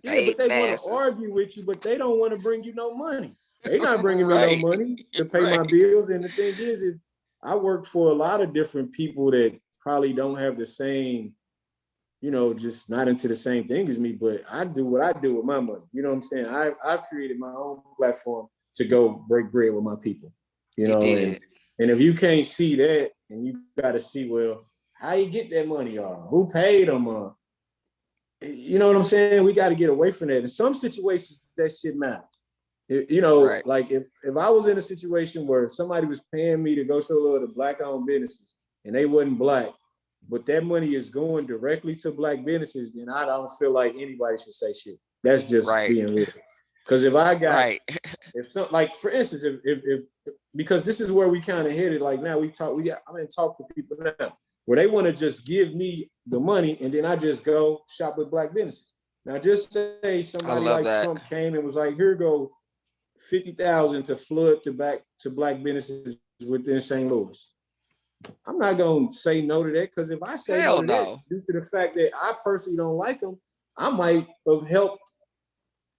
they want to argue with you, but they don't want to bring you no money. They're not bringing me no money to pay my bills. And the thing is I worked for a lot of different people that probably don't have the same, you know, just not into the same thing as me, but I do what I do with my money. You know what I'm saying? I've created my own platform to go break bread with my people, you know, and if you can't see that and you got to see, well, how you get that money or who paid them or, you know what I'm saying? We got to get away from that. In some situations, that shit matters. You know, like if I was in a situation where somebody was paying me to go show love to black-owned businesses and they wasn't black, but that money is going directly to black businesses, then I don't feel like anybody should say shit. That's just being real. Because if I got, if some, like for instance, if because this is where we kind of hit it. Like now I'm in talk to people now where they want to just give me the money and then I just go shop with black businesses. Now just say somebody like Trump came and was like, here go 50,000 to flood back to black businesses within St. Louis. I'm not gonna say no to that because if I say no to that, due to the fact that I personally don't like them, I might have helped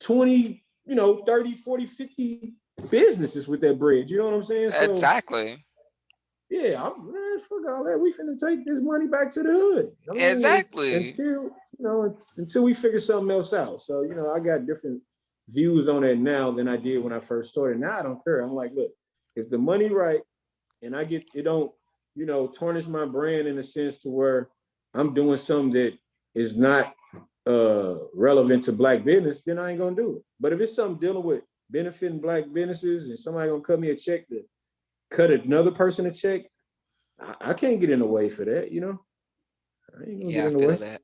20, 30, 40, 50 businesses with that bread. You know what I'm saying? So, exactly. Yeah, fuck all that. We finna take this money back to the hood. I mean, exactly. Until we figure something else out. So, I got different views on it now than I did when I first started. Now I don't care. I'm like, look, if the money right and I get it don't, tarnish my brand in a sense to where I'm doing something that is not relevant to black business, then I ain't gonna do it. But if it's something dealing with benefiting black businesses and somebody gonna cut me a check to cut another person a check, I can't get in the way for that, I ain't gonna get in the way. That.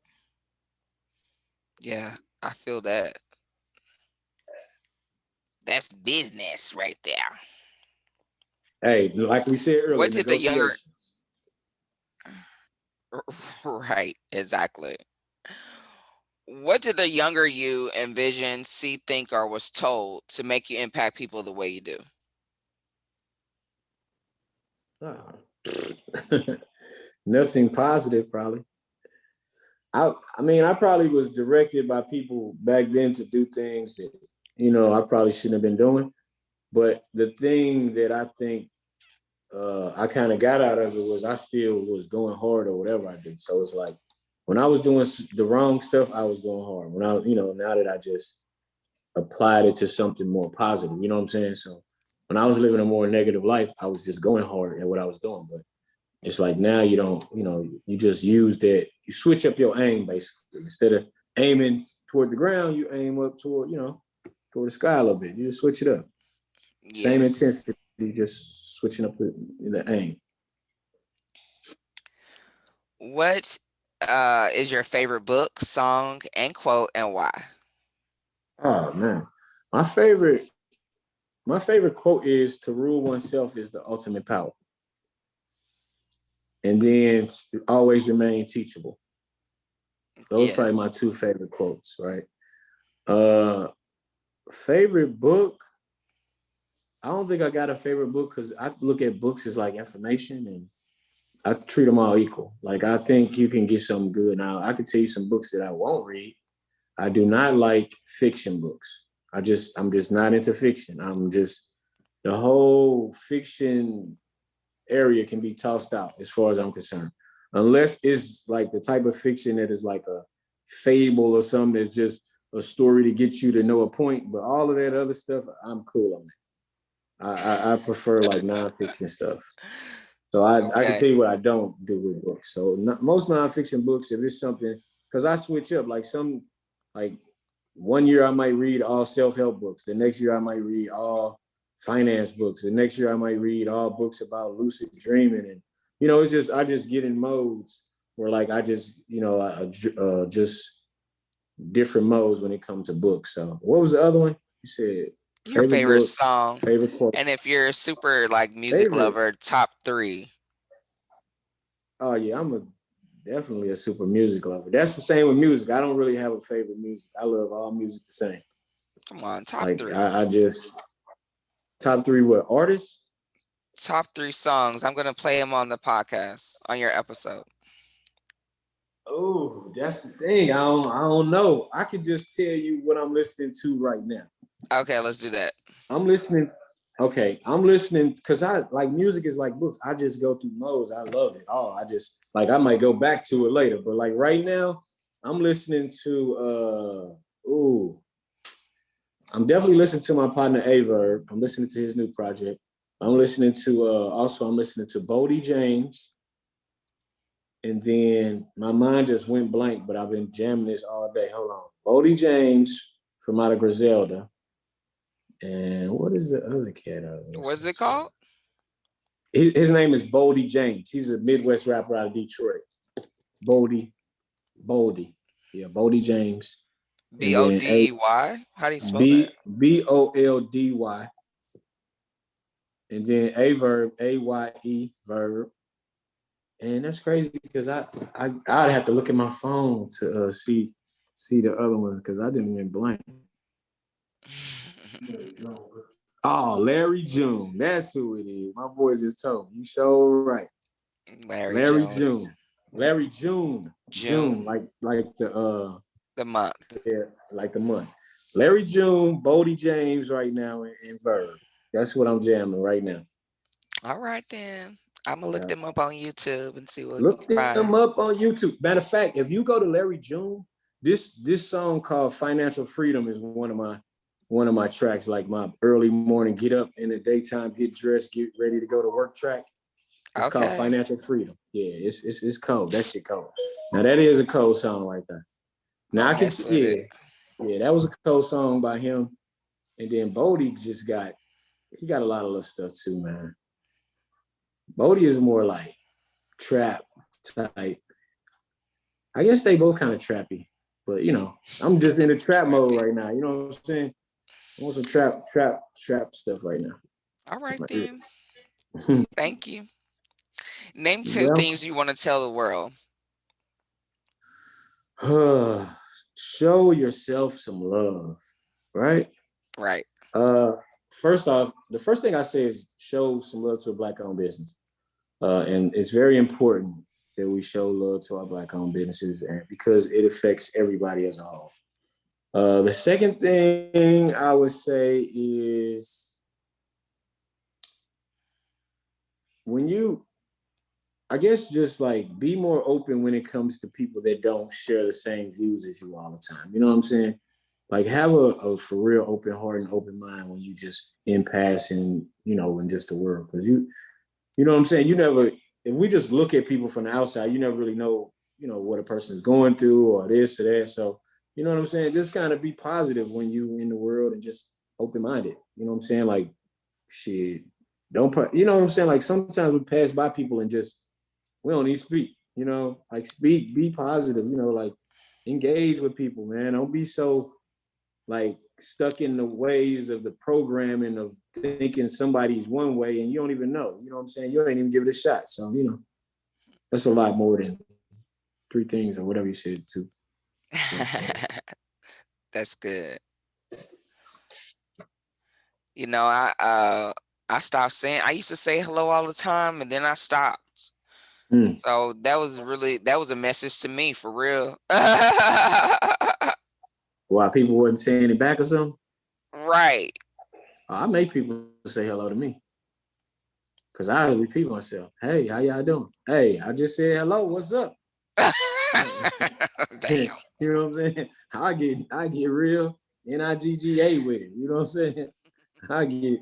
Yeah, I feel that. That's business right there. Hey, like we said earlier, what did the younger right, exactly. What did the younger you envision, see, think, or was told to make you impact people the way you do? Nothing positive, probably. I probably was directed by people back then to do things that, I probably shouldn't have been doing. But the thing that I think I kind of got out of it was I still was going hard or whatever I did. So it's like when I was doing the wrong stuff, I was going hard. When now that I just applied it to something more positive, you know what I'm saying? So when I was living a more negative life, I was just going hard at what I was doing. But it's like now you don't, you just use that, you switch up your aim basically. Instead of aiming toward the ground, you aim up toward, toward the sky a little bit. You just switch it up. Yes. Same intensity, just switching up the aim. What is your favorite book, song, and quote, and why? Oh man, my favorite quote is, "To rule oneself is the ultimate power." And then always remain teachable. Those are probably my two favorite quotes, right? Favorite book, I don't think I got a favorite book because I look at books as like information and I treat them all equal. Like I think you can get something good. Now I can tell you some books that I won't read. I do not like fiction books. I'm just not into fiction. The whole fiction area can be tossed out as far as I'm concerned. Unless it's like the type of fiction that is like a fable or something that's just a story to get you to know a point. But all of that other stuff, I'm cool on it. I prefer like nonfiction stuff. So I can Okay. tell you what I don't do with books. So most nonfiction books, if it's something, because I switch up, like 1 year I might read all self-help books. The next year I might read all finance books. The next year I might read all books about lucid dreaming. And, it's just, I just get in modes where like, I just, just different modes when it comes to books. So what was the other one? You said Your favorite favorite book, song. favorite quote. And if you're a super like music Favorite. lover, top 3. Oh yeah, definitely a super music lover. That's the same with music. I don't really have a favorite music. I love all music the same. Come on, top Like 3. I just top 3 what artists? Top 3 songs. I'm gonna play them on the podcast on your episode. Oh, that's the thing. I don't know. I could just tell you what I'm listening to right now. Okay, let's do that. I'm listening because I like music is like books. I just go through modes. I love it all. I just like I might go back to it later, but like right now, I'm listening to I'm definitely listening to my partner Averb. I'm listening to his new project. I'm listening to Bodie James. And then my mind just went blank, but I've been jamming this all day. Hold on. Bodie James from out of Griselda. And what is the other cat? What's it called? His name is Bodie James. He's a Midwest rapper out of Detroit. Bodie. Yeah, Bodie James. Bodey? How do you spell that? Boldy. And then Averb, Aye verb. And that's crazy because I'd have to look at my phone to see the other ones because I didn't went blank. Oh, Larry June. That's who it is. My boy just told me. You sure right. Larry June. Larry June. June. Like the month. Yeah, like the month. Larry June, Bodie James right now, and Verb. That's what I'm jamming right now. All right then. I'm gonna look them up on YouTube and see what Look you can them find. up on YouTube. Matter of fact, if you go to Larry June, this song called "Financial Freedom" is one of my tracks. Like my early morning, get up in the daytime, get dressed, get ready to go to work track. It's called "Financial Freedom." Yeah, it's cold. That shit cold. Now that is a cold song right there. Now that was a cold song by him. And then Bodie he got a lot of little stuff too, man. Bodie is more like trap type. I guess they both kind of trappy, but I'm just in the trap mode right now. You know what I'm saying? I want some trap stuff right now. All right then. Thank you. Name 2 things you want to tell the world. Show yourself some love, right? Right. First off, the first thing I say is show some love to a Black-owned business. And it's very important that we show love to our Black-owned businesses and because it affects everybody as a whole. The second thing I would say is I guess just like be more open when it comes to people that don't share the same views as you all the time. You know what I'm saying? Like have a for real open heart and open mind when you just in passing, in just the world. Because you know what I'm saying? If we just look at people from the outside, you never really know, what a person is going through or this or that. So, you know what I'm saying? Just kind of be positive when you in the world and just open-minded. You know what I'm saying? Like, shit, you know what I'm saying? Like sometimes we pass by people and just, we don't need to speak, like speak, be positive, like engage with people, man. Don't be so like stuck in the ways of the programming of thinking somebody's one way and you don't even know. You know what I'm saying? You ain't even give it a shot. So, that's a lot more than 3 things or whatever you said too. That's good. I stopped saying I used to say hello all the time and then I stopped. So that was a message to me for real. Why people wasn't saying it back or something? Right. I make people say hello to me. Cause I repeat myself. Hey, how y'all doing? Hey, I just said hello. What's up? Damn. You know what I'm saying? I get real NIGGA with it. You know what I'm saying? I get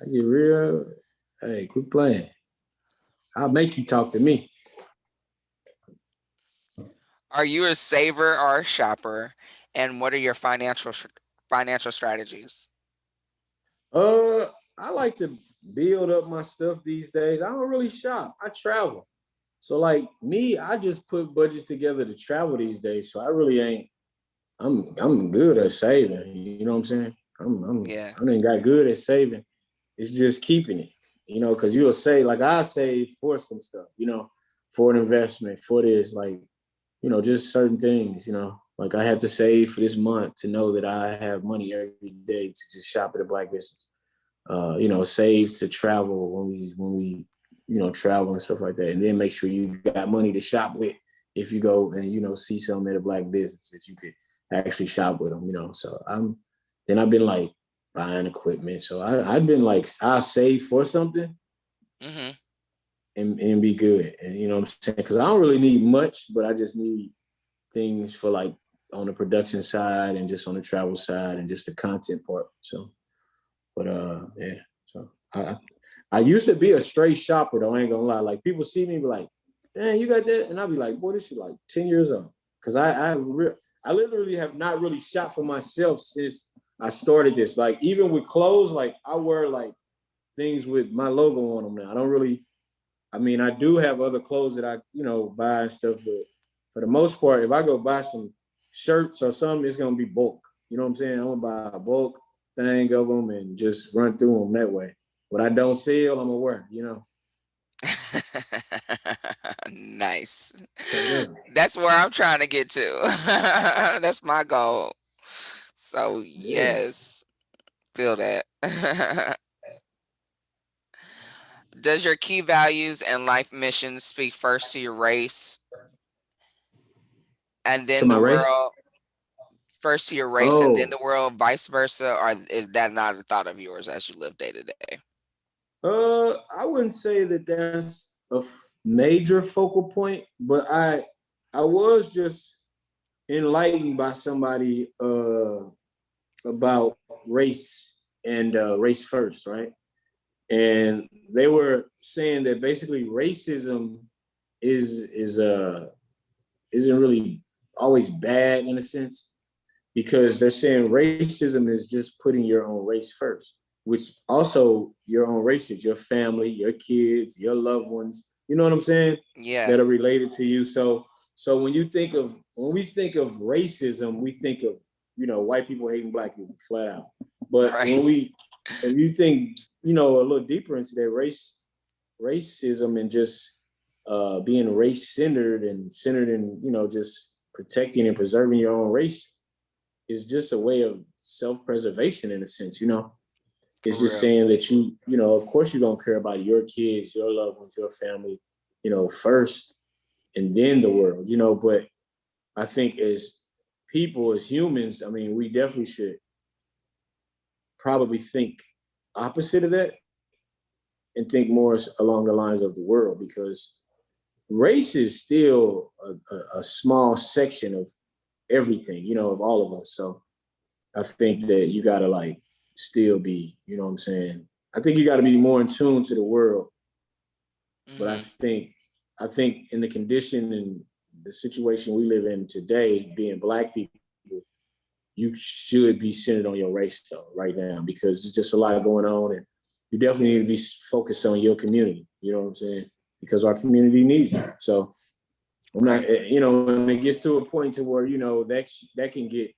real. Hey, quit playing. I'll make you talk to me. Are you a saver or a shopper? And what are your financial strategies? Uh, I like to build up my stuff these days. I don't really shop. I travel. So like me, I just put budgets together to travel these days. So I really ain't. I'm good at saving. You know what I'm saying? Yeah. I ain't got good at saving. It's just keeping it. You know, because you'll say like I save for some stuff. You know, for an investment, for this, like just certain things. You know, like I have to save for this month to know that I have money every day to just shop at a black business. Save to travel when we travel and stuff like that, and then make sure you got money to shop with if you go and see something at a black business that you could actually shop with them. So I've been like buying equipment. So I've been like I'll save for something Mm-hmm. and be good, and you know what I'm saying, because I don't really need much, but I just need things for like on the production side and just on the travel side and just the content part. So. But yeah. So I used to be a straight shopper though. I ain't gonna lie. Like people see me be like, "Man, you got that?" And I'll be like, "Boy, this shit like 10 years old." Because I literally have not really shopped for myself since I started this. Like even with clothes, like I wear like things with my logo on them now. I don't really. I mean, I do have other clothes that I buy and stuff, but for the most part, if I go buy some shirts or something, it's gonna be bulk. You know what I'm saying? I'm gonna buy a bulk thing of them and just run through them that way. What I don't sell, I'm gonna wear. Nice. So yeah. That's where I'm trying to get to. That's my goal. So Yeah. yes, feel that. Does your key values and life mission speak first to your race and To then my the race? world? First to your race and then Oh, the world, vice versa, or is that not a thought of yours as you live day to day? I wouldn't say that that's a major focal point, but I was just enlightened by somebody about race and race first, right? And they were saying that basically racism is isn't really always bad in a sense, because they're saying racism is just putting your own race first, which also your own race is your family, your kids, your loved ones. You know what I'm saying? Yeah. That are related to you. So when we think of racism, we think of white people hating black people flat out. But Right. if you think a little deeper into that racism and just being race centered in just protecting and preserving your own race is just a way of self-preservation in a sense. It's For just real. saying that of course you don't care about your kids, your loved ones, your family, first, and then the world. But I think as people, as humans, I mean, we definitely should probably think opposite of that and think more along the lines of the world, because race is still a small section of everything, of all of us. So I think that you gotta like still be, what I'm saying? I think you gotta be more in tune to the world. But I Hmm. think I think in the condition and the situation we live in today, being black people, you should be centered on your race though right now, because there's just a lot going on, and you definitely need to be focused on your community. You know what I'm saying? Because our community needs it. So I'm not, Right. when it gets to a point to where that can get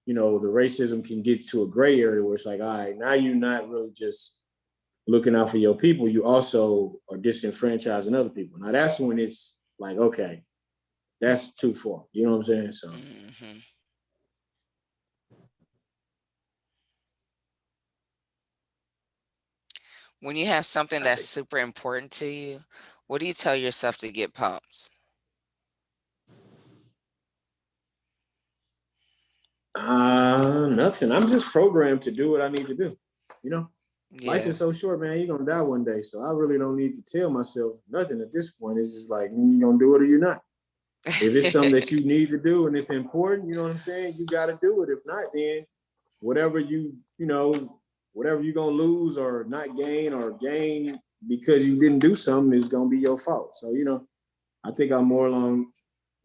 the racism can get to a gray area where it's like, all right, now you're not really just looking out for your people, you also are disenfranchising other people. Now that's when it's like, okay, that's too far. You know what I'm saying? So Hmm. When you have something I that's think super important to you, what do you tell yourself to get pumped? nothing. I'm just programmed to do what I need to do. You know, life Yeah. is so short, man. You're gonna die one day, so I really don't need to tell myself nothing at this point. It's just like you're gonna do it or you're not. If it's something that you need to do and it's important, you know what I'm saying, you got to do it. If not, then whatever whatever you're gonna lose or not gain or gain, because you didn't do something, it's gonna be your fault. So I think I'm more along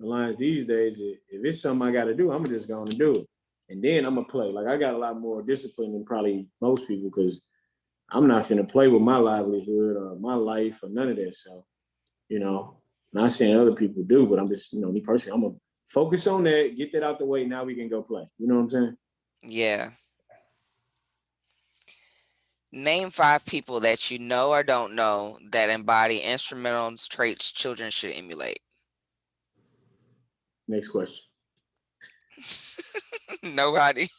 the lines these days. If it's something I got to do, I'm just gonna do it, and then I'm gonna play. Like I got a lot more discipline than probably most people because I'm not gonna play with my livelihood or my life or none of that. So not saying other people do, but I'm just me personally, I'm gonna focus on that, get that out the way. Now we can go play. You know what I'm saying? Yeah. Name 5 people that you know or don't know that embody instrumental traits children should emulate. Next question. Nobody.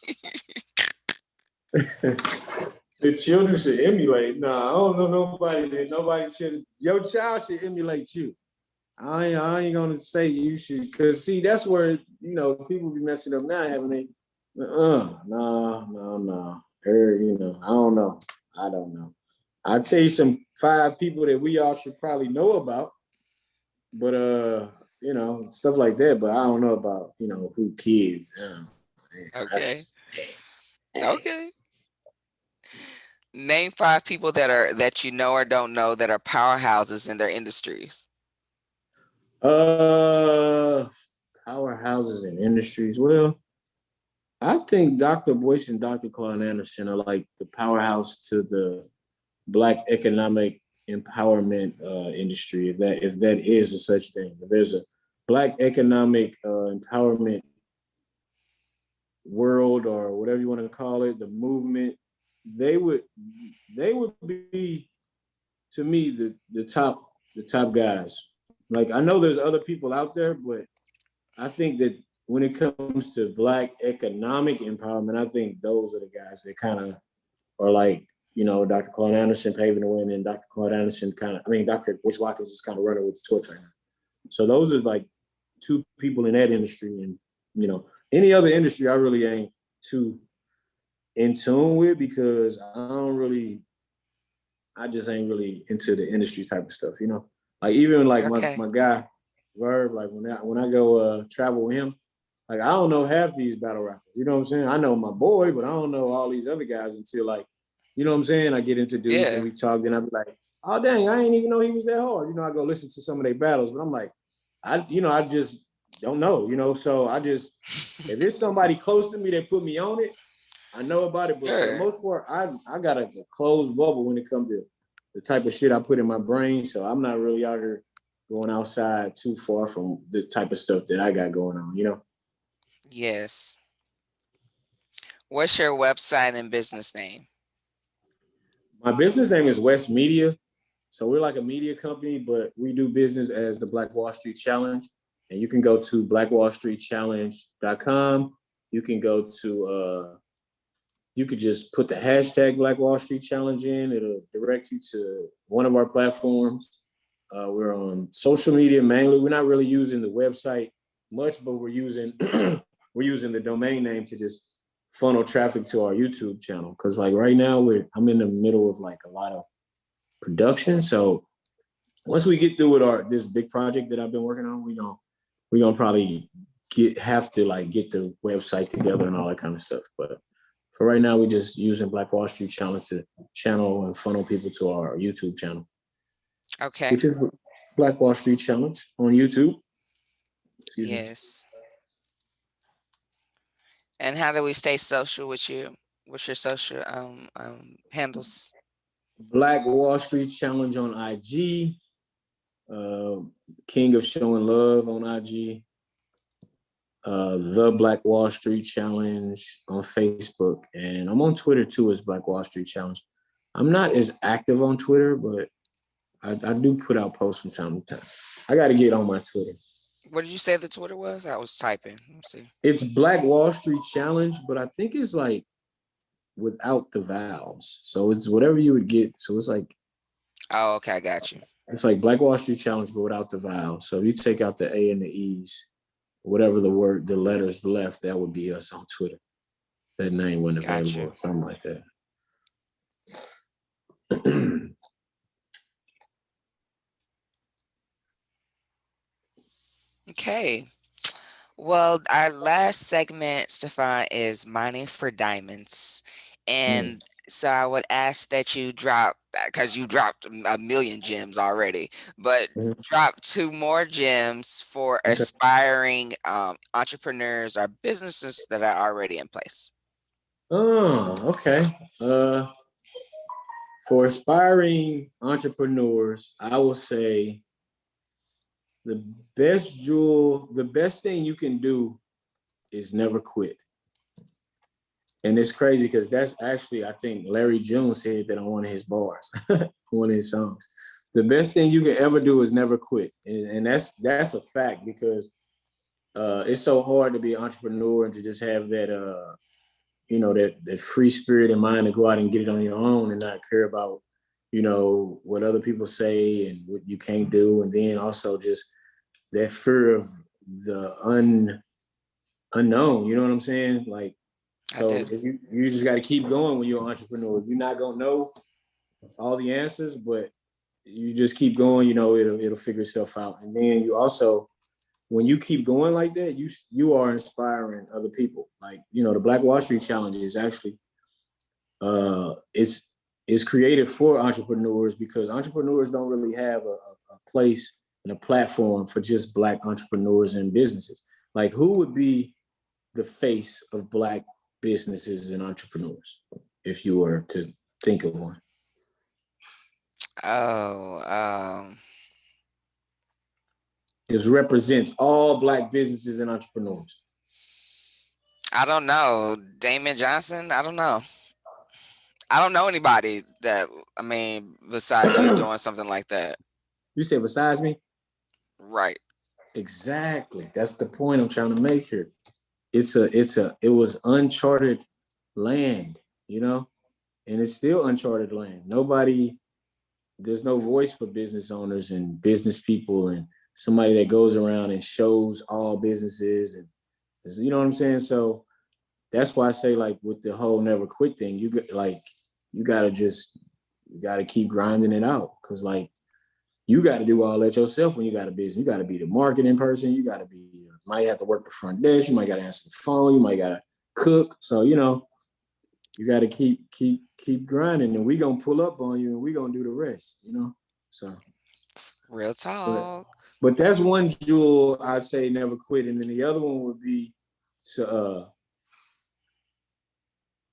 The children should emulate. Nah, I don't know nobody that nobody should. Your child should emulate you. I ain't gonna say you should, cause see that's where people be messing up now, having they, no. I don't know. I'll tell you some 5 people that we all should probably know about, but stuff like that. But I don't know about who kids. Okay. Okay. Name 5 people that you know or don't know that are powerhouses in their industries. Powerhouses in industries. Well, I think Dr. Boyce and Dr. Claude Anderson are like the powerhouse to the Black economic empowerment industry, if that is a such thing. If there's a Black economic empowerment world or whatever you want to call it, the movement, they would be, to me, the top guys. Like I know there's other people out there, but I think that when it comes to Black economic empowerment, I think those are the guys that kind of are like, Dr. Claude Anderson paving the way, and then Dr. Claude Anderson Dr. Boyce Watkins is kind of running with the torch right now. So those are like 2 people in that industry. And, any other industry, I really ain't too in tune with because I just ain't really into the industry type of stuff, Like even like Okay. my guy, Verb, like when I go travel with him, like I don't know half these battle rappers. You know what I'm saying? I know my boy, but I don't know all these other guys until like, you know what I'm saying? I get introduced and Yeah. we talk, then I be like, oh dang, I didn't even know he was that hard. I go listen to some of their battles, but I'm like, I just don't know, So if it's somebody close to me that put me on it, I know about it. But for the Sure. most part, I got a closed bubble when it comes to the type of shit I put in my brain. So I'm not really out here going outside too far from the type of stuff that I got going on. Yes. What's your website and business name? My business name is West Media. So we're like a media company, but we do business as the Black Wall Street Challenge. And you can go to blackwallstreetchallenge.com. You can go to, you could just put the hashtag Black Wall Street Challenge in. It'll direct you to one of our platforms. We're on social media mainly. We're not really using the website much, but we're using the domain name to just funnel traffic to our YouTube channel. Because like right now, I'm in the middle of like a lot of production. So once we get through with this big project that I've been working on, we're gonna probably have to like get the website together and all that kind of stuff. But for right now, we're just using Black Wall Street Challenge to channel and funnel people to our YouTube channel, Okay. which is Black Wall Street Challenge on YouTube. Excuse me. Yes. And how do we stay social with you? What's your social handles? Black Wall Street Challenge on IG. King of Showing Love on IG. The Black Wall Street Challenge on Facebook, and I'm on Twitter too as Black Wall Street Challenge. I'm not as active on Twitter, but I do put out posts from time to time. I got to get on my Twitter. What did you say the Twitter was? I was typing. Let me see. It's Black Wall Street Challenge, but I think it's like without the vowels. So it's whatever you would get. So it's like, Oh, okay, I got you. it's like Black Wall Street Challenge, but without the vowels. So if you take out the A and the E's, whatever the letters left, that would be us on Twitter. That name wasn't available, something like that. Okay. Well, our last segment, Stefan, is mining for diamonds. And So I would ask that you drop, because you dropped a million gems already, but Mhm. drop 2 more gems for Okay. aspiring entrepreneurs or businesses that are already in place. Oh, okay. For aspiring entrepreneurs, I will say the best thing you can do is never quit. And it's crazy because that's actually, I think Larry June said that on one of his bars, one of his songs. The best thing you can ever do is never quit. And that's a fact because it's so hard to be an entrepreneur and to just have that that free spirit in mind to go out and get it on your own and not care about, what other people say and what you can't do. And then also just that fear of the unknown, you know what I'm saying? Like, I do. so you just got to keep going when you're an entrepreneur. You're not going to know all the answers, but you just keep going, it'll figure itself out. And then you also, when you keep going like that, you are inspiring other people. Like, the Black Wall Street Challenge is actually it's created for entrepreneurs because entrepreneurs don't really have a place and a platform for just Black entrepreneurs and businesses. Like, who would be the face of Black businesses and entrepreneurs if you were to think of one? Oh, This represents all Black businesses and entrepreneurs. I don't know. Damon Johnson? I don't know. I don't know anybody that, besides you doing something like that. You said besides me? Right. Exactly. That's the point I'm trying to make here. It was uncharted land, and it's still uncharted land. There's no voice for business owners and business people and somebody that goes around and shows all businesses and you know what I'm saying? So that's why I say, like, with the whole never quit thing, you gotta keep grinding it out. Cause like you gotta do all that yourself when you got a business. You gotta be the marketing person, might have to work the front desk, you might gotta answer the phone, you might gotta cook. So, you gotta keep grinding and we gonna pull up on you and we gonna do the rest. So Real but talk. but that's one jewel I'd say never quit. And then the other one would be to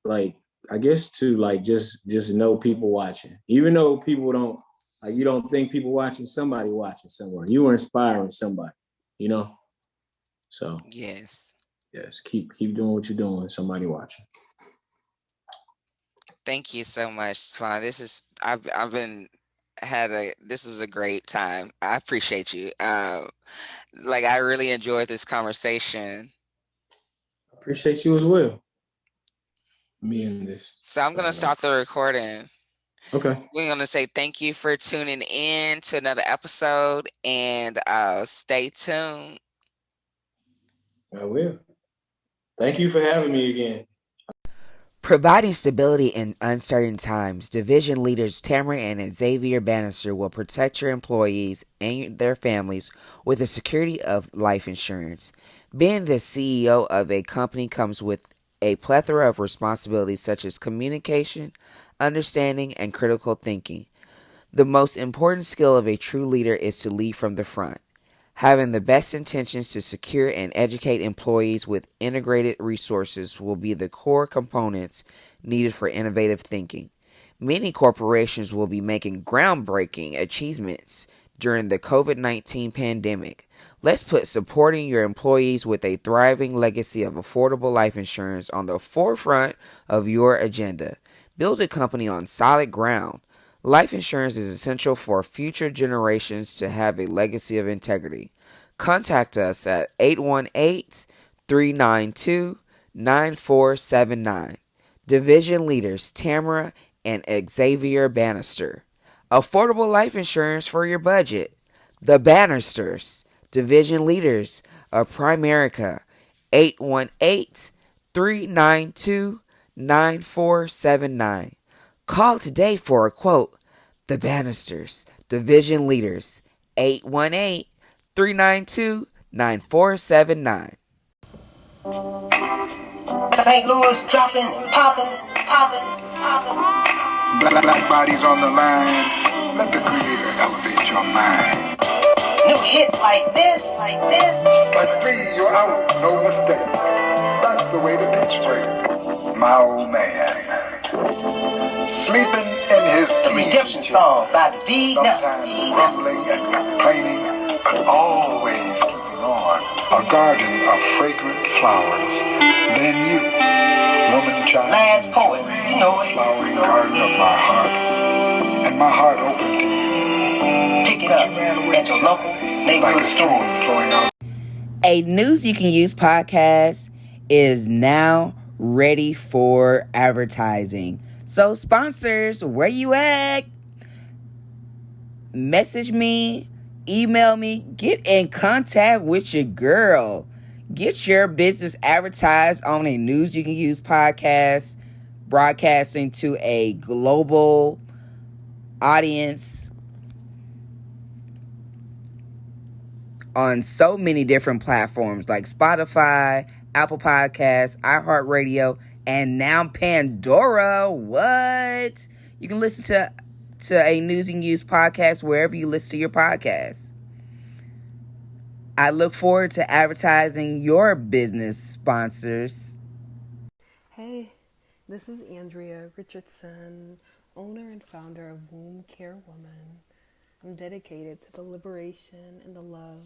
like I guess to like just know people watching. Even though people don't like you don't think people watching, somebody watching somewhere. You are inspiring somebody, you know? So Yes. yes, keep doing what you're doing, somebody watching. Thank you so much, Stefan. I've been this is a great time. I appreciate you. Like I really enjoyed this conversation. Appreciate you as well. Me and this. So I'm gonna stop the recording. Okay. We're gonna say thank you for tuning in to another episode and stay tuned. I will. Thank you for having me again. Providing stability in uncertain times, division leaders Tamara and Xavier Bannister will protect your employees and their families with the security of life insurance. Being the CEO of a company comes with a plethora of responsibilities such as communication, understanding, and critical thinking. The most important skill of a true leader is to lead from the front. Having the best intentions to secure and educate employees with integrated resources will be the core components needed for innovative thinking. Many corporations will be making groundbreaking achievements during the COVID-19 pandemic. Let's put supporting your employees with a thriving legacy of affordable life insurance on the forefront of your agenda. Build a company on solid ground. Life insurance is essential for future generations to have a legacy of integrity. Contact us at 818-392-9479. Division leaders Tamara and Xavier Bannister. Affordable life insurance for your budget. The Bannisters. Division leaders of Primerica. 818-392-9479. Call today for a quote. The Bannisters, division leaders, 818-392-9479. St. Louis dropping, popping, popping, popping. Black bodies on the line. Let the creator elevate your mind. New hits like this. At 3, you're out, no mistake. That's the way the bitch break. My old man, sleeping in his The Redemption Song by the V. sometimes Nelson. grumbling and complaining, but always keeping on. A garden of fragrant flowers. Then you, woman child, Last poet, you know it. flowering garden of my heart, and my heart open to you. Pick it up at your local neighborhood stores. Flowing out. A News You Can Use podcast is now ready for advertising. So sponsors, where you at? Message me, email me, get in contact with your girl. Get your business advertised on a News You Can Use podcast, broadcasting to a global audience on so many different platforms like Spotify, Apple Podcasts, iHeartRadio, and now Pandora. What? You can listen to a News You Can Use podcast wherever you listen to your podcasts. I look forward to advertising your business sponsors. Hey, this is Andrea Richardson, owner and founder of Womb Care Woman. I'm dedicated to the liberation and the love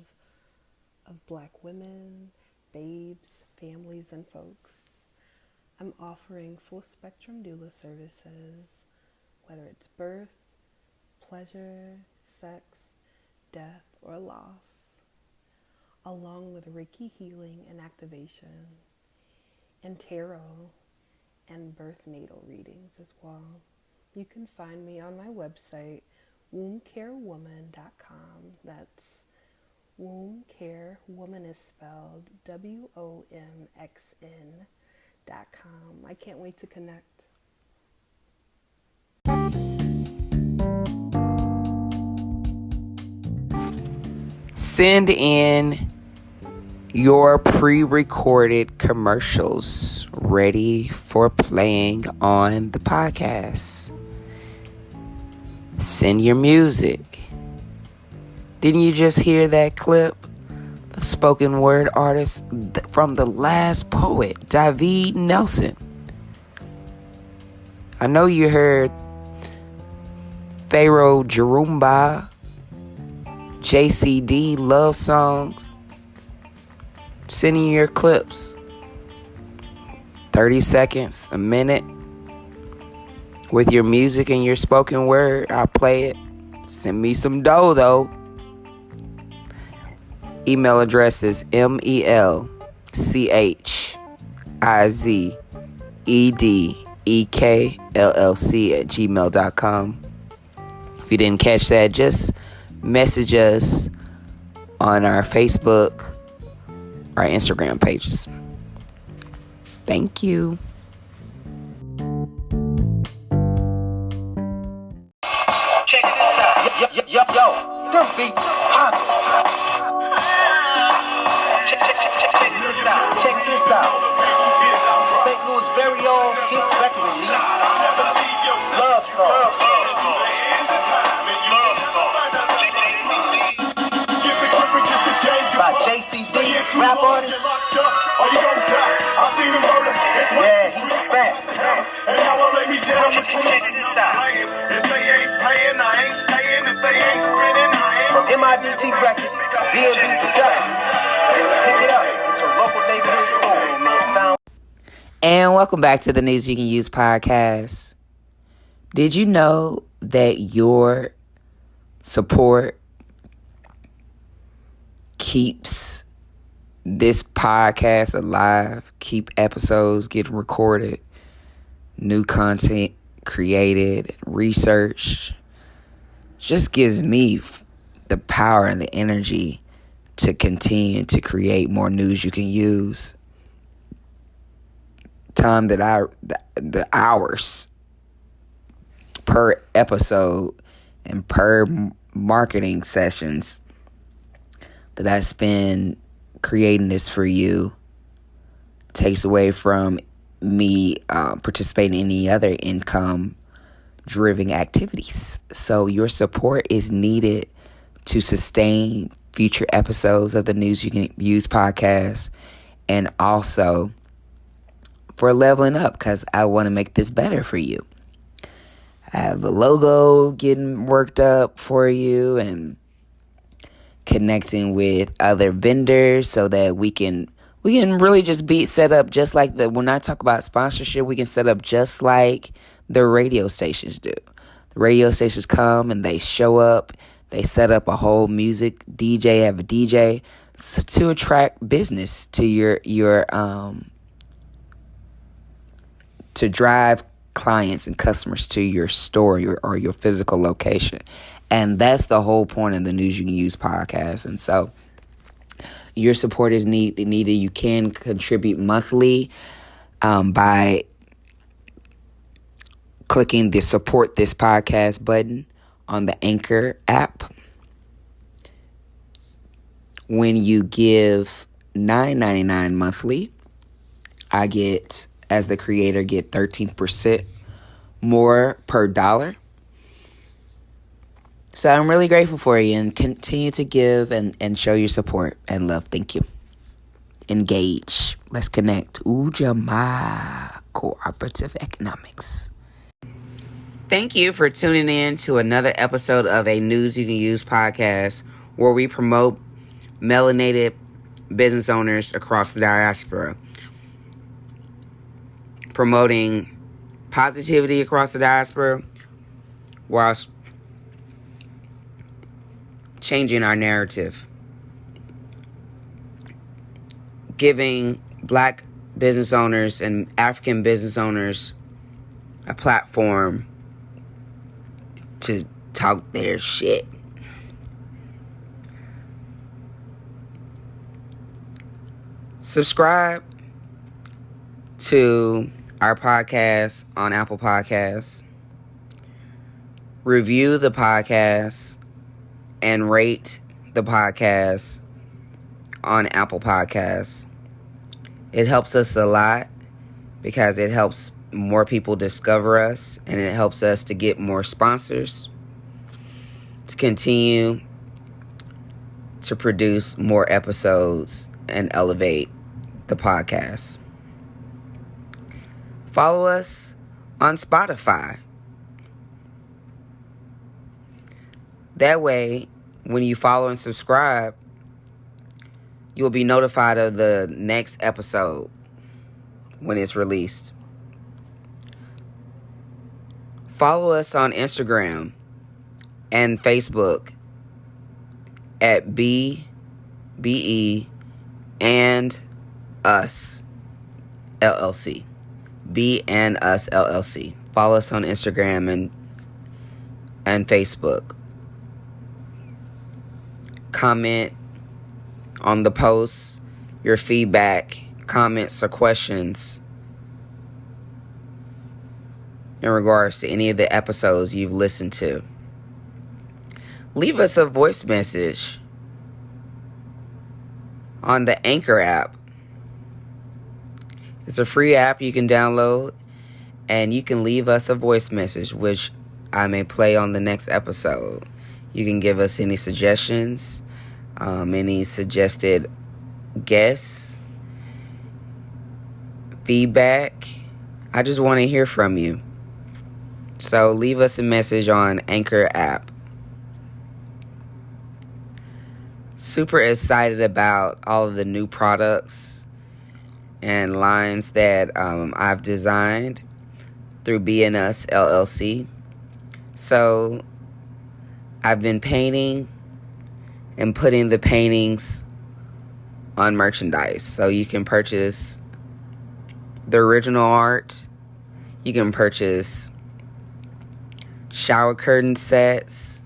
of Black women, babes, families, and folks. I'm offering full spectrum doula services, whether it's birth, pleasure, sex, death, or loss, along with Reiki healing and activation, and tarot and birth natal readings as well. You can find me on my website, wombcarewoman.com. That's womb care, woman is spelled WOMXN.com. I can't wait to connect. Send in your pre-recorded commercials ready for playing on the podcast. Send your music. Didn't you just hear that clip? The spoken word artist from the last poet, David Nelson. I know you heard Pharaoh Jerumba, JCD love songs. Send in your clips. 30 seconds, a minute. With your music and your spoken word, I'll play it. Send me some dough, though. Email address is melchizedekllc@gmail.com. If you didn't catch that, just message us on our Facebook, our Instagram pages. Thank you. Check this out. Yo, them beats is poppin'. Check this out. St. Louis' very own hit record release. Love Song. By JCD, rap artist. Yeah, he's fat. Check this out. From MIDT Records, B&B Productions. Pick it up at your local neighborhood store. Sound. And welcome back to the News You Can Use podcast. Did you know that your support keeps this podcast alive, keep episodes getting recorded, new content created, researched? Just gives me the power and the energy to continue to create more news you can use. Time that the hours per episode and per marketing sessions that I spend creating this for you takes away from me participating in any other income driven activities. So your support is needed to sustain future episodes of the News You Can Use podcast, and also for leveling up, because I want to make this better for you. I have a logo getting worked up for you and connecting with other vendors so that we can really just be set up just like when I talk about sponsorship, we can set up just like the radio stations do. The radio stations come and they show up, they set up a whole music DJ, have a DJ to attract business to your to drive clients and customers to your store or your physical location. And that's the whole point of the News You Can Use podcast. And so your support is needed. You can contribute monthly by clicking the support this podcast button on the Anchor app. When you give $9.99 monthly, I get, as the creator, get 13% more per dollar. So I'm really grateful for you, and continue to give and show your support and love. Thank you. Engage. Let's connect. Ujamaa Cooperative Economics. Thank you for tuning in to another episode of a News You Can Use podcast, where we promote melanated business owners across the diaspora, promoting positivity across the diaspora whilst changing our narrative, giving Black business owners and African business owners a platform to talk their shit. Subscribe to our podcast on Apple Podcasts. Review the podcast and rate the podcast on Apple Podcasts. It helps us a lot because it helps more people discover us, and it helps us to get more sponsors to continue to produce more episodes and elevate the podcast. Follow us on Spotify. That way, when you follow and subscribe, you'll be notified of the next episode when it's released. Follow us on Instagram and Facebook at BE and Us LLC. B and Us LLC. Follow us on Instagram and Facebook. Comment on the posts, your feedback, comments, or questions in regards to any of the episodes you've listened to. Leave us a voice message on the Anchor app. It's a free app you can download, and you can leave us a voice message, which I may play on the next episode. You can give us any suggestions, any suggested guests, feedback. I just want to hear from you. So leave us a message on Anchor app. Super excited about all of the new products and lines that I've designed through B&Us LLC. So I've been painting and putting the paintings on merchandise. So you can purchase the original art. You can purchase shower curtain sets,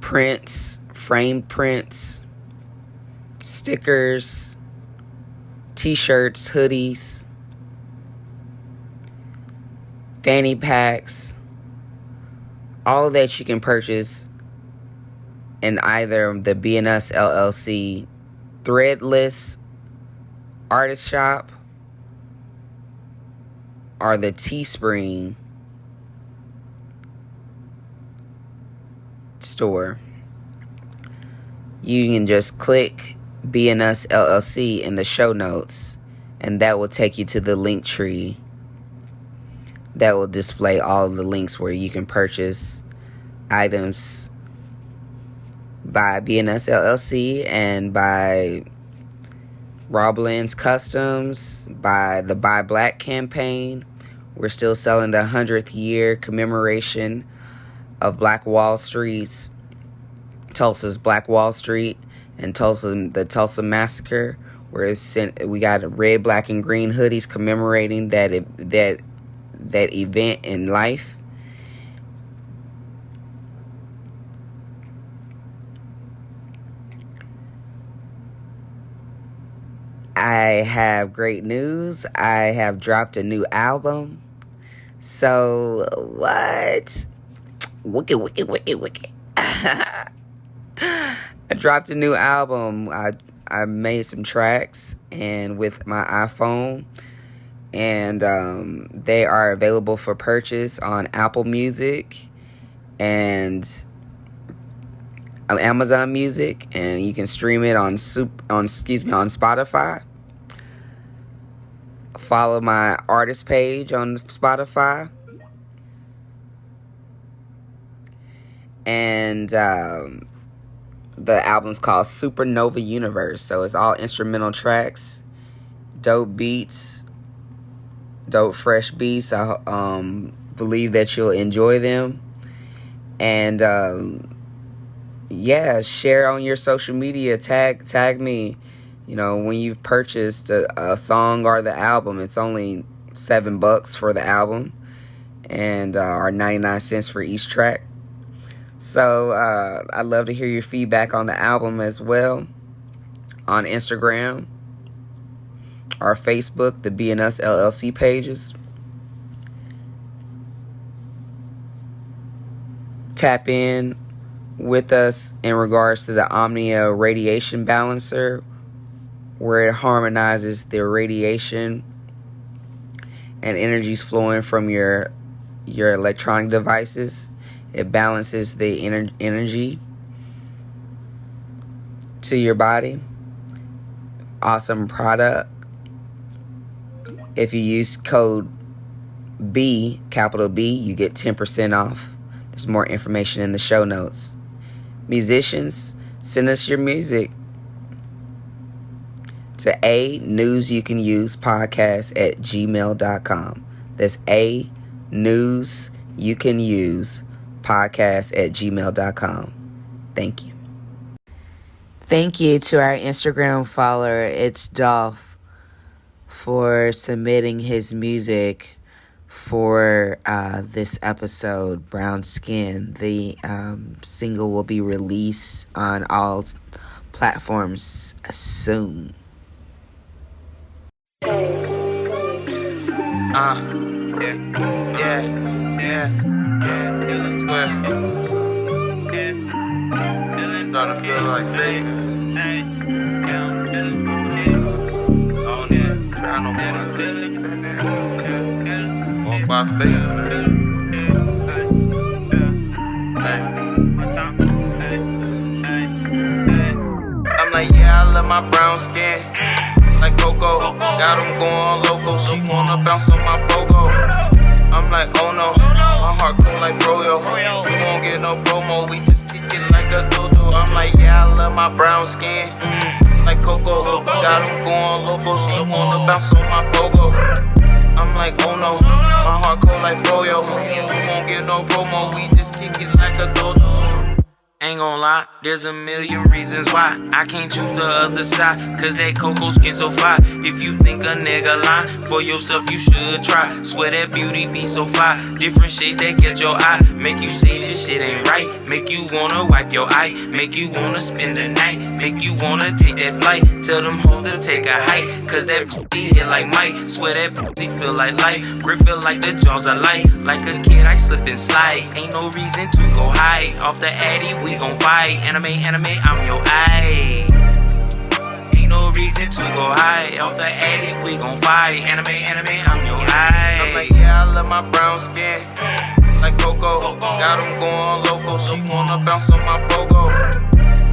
prints, framed prints, stickers, t-shirts, hoodies, fanny packs, all of that you can purchase in either the B&Us LLC Threadless Artist Shop or the Teespring store, you can just click B&S LLC in the show notes, and that will take you to the link tree that will display all of the links where you can purchase items by B&S LLC and by Raw Blends Customs, by the Buy Black campaign. We're still selling the 100th year commemoration of Black Wall Street's, Tulsa's Black Wall Street and the Tulsa Massacre, where we got red, black, and green hoodies commemorating that event in life. I have great news. I have dropped a new album. So what? Wicked. I dropped a new album. I made some tracks and with my iPhone, and they are available for purchase on Apple Music and Amazon Music, and you can stream it on Spotify. Follow my artist page on Spotify. And the album's called Supernova Universe. So it's all instrumental tracks, dope beats, dope fresh beats. I believe that you'll enjoy them. And share on your social media. Tag me. You know, when you've purchased a song or the album, it's only $7 for the album, and or 99 cents for each track. So I'd love to hear your feedback on the album as well on Instagram or Facebook, the B&S LLC pages. Tap in with us in regards to the Omnia radiation balancer, where it harmonizes the radiation and energies flowing from your electronic devices. It balances the energy to your body. Awesome product. If you use code B, capital B, you get 10% off. There's more information in the show notes. Musicians, send us your music to anewsyoucanusepodcast@gmail.com. That's anewsyoucanusepodcast@gmail.com. Thank you. Thank you to our Instagram follower, It's Dolph, for submitting his music for this episode, Brown Skin. The single will be released on all platforms soon. Yeah. I swear. It's starting to feel like fake. I don't need to try no more. I just walk by faith, man. I'm like, yeah, I love my brown skin. Like Coco, got him going loco. She wanna bounce on my pogo. I'm like, oh no, my heart cold like Froyo. We won't get no promo, we just kick it like a dodo. I'm like, yeah, I love my brown skin. Like Coco, got him going loco. She wanna bounce on my pogo. I'm like, oh no, my heart cold like Froyo. We won't get no promo, we just kick it like a dodo. Ain't gon' lie, there's a million reasons why I can't choose the other side, cause that cocoa skin so fire. If you think a nigga lying for yourself, you should try. Swear that beauty be so fire. Different shades that catch your eye, make you say this shit ain't right. Make you wanna wipe your eye, make you wanna spend the night, make you wanna take that flight. Tell them hoes to take a hike, cause that booty hit like Mike. Swear that booty feel like life, grip feel like the jaws of life. Like a kid I slip and slide, ain't no reason to go high. Off the addy we gon' fight, anime, I'm your eye. Ain't no reason to go high. Off the addy, we gon' fight, anime, I'm your eye. I'm like, yeah, I love my brown skin. Like Coco. Coco. Got them going loco, she wanna bounce on my pogo.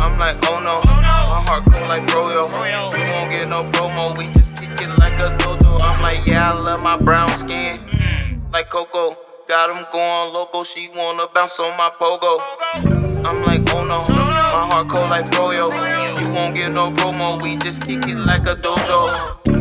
I'm like, oh no, my heart cold like froyo. We won't get no promo, we just kick it like a dojo. I'm like, yeah, I love my brown skin, like Coco. Got him going loco, she wanna bounce on my pogo. I'm like, oh no, my heart cold like froyo. You won't get no promo, we just kick it like a dojo.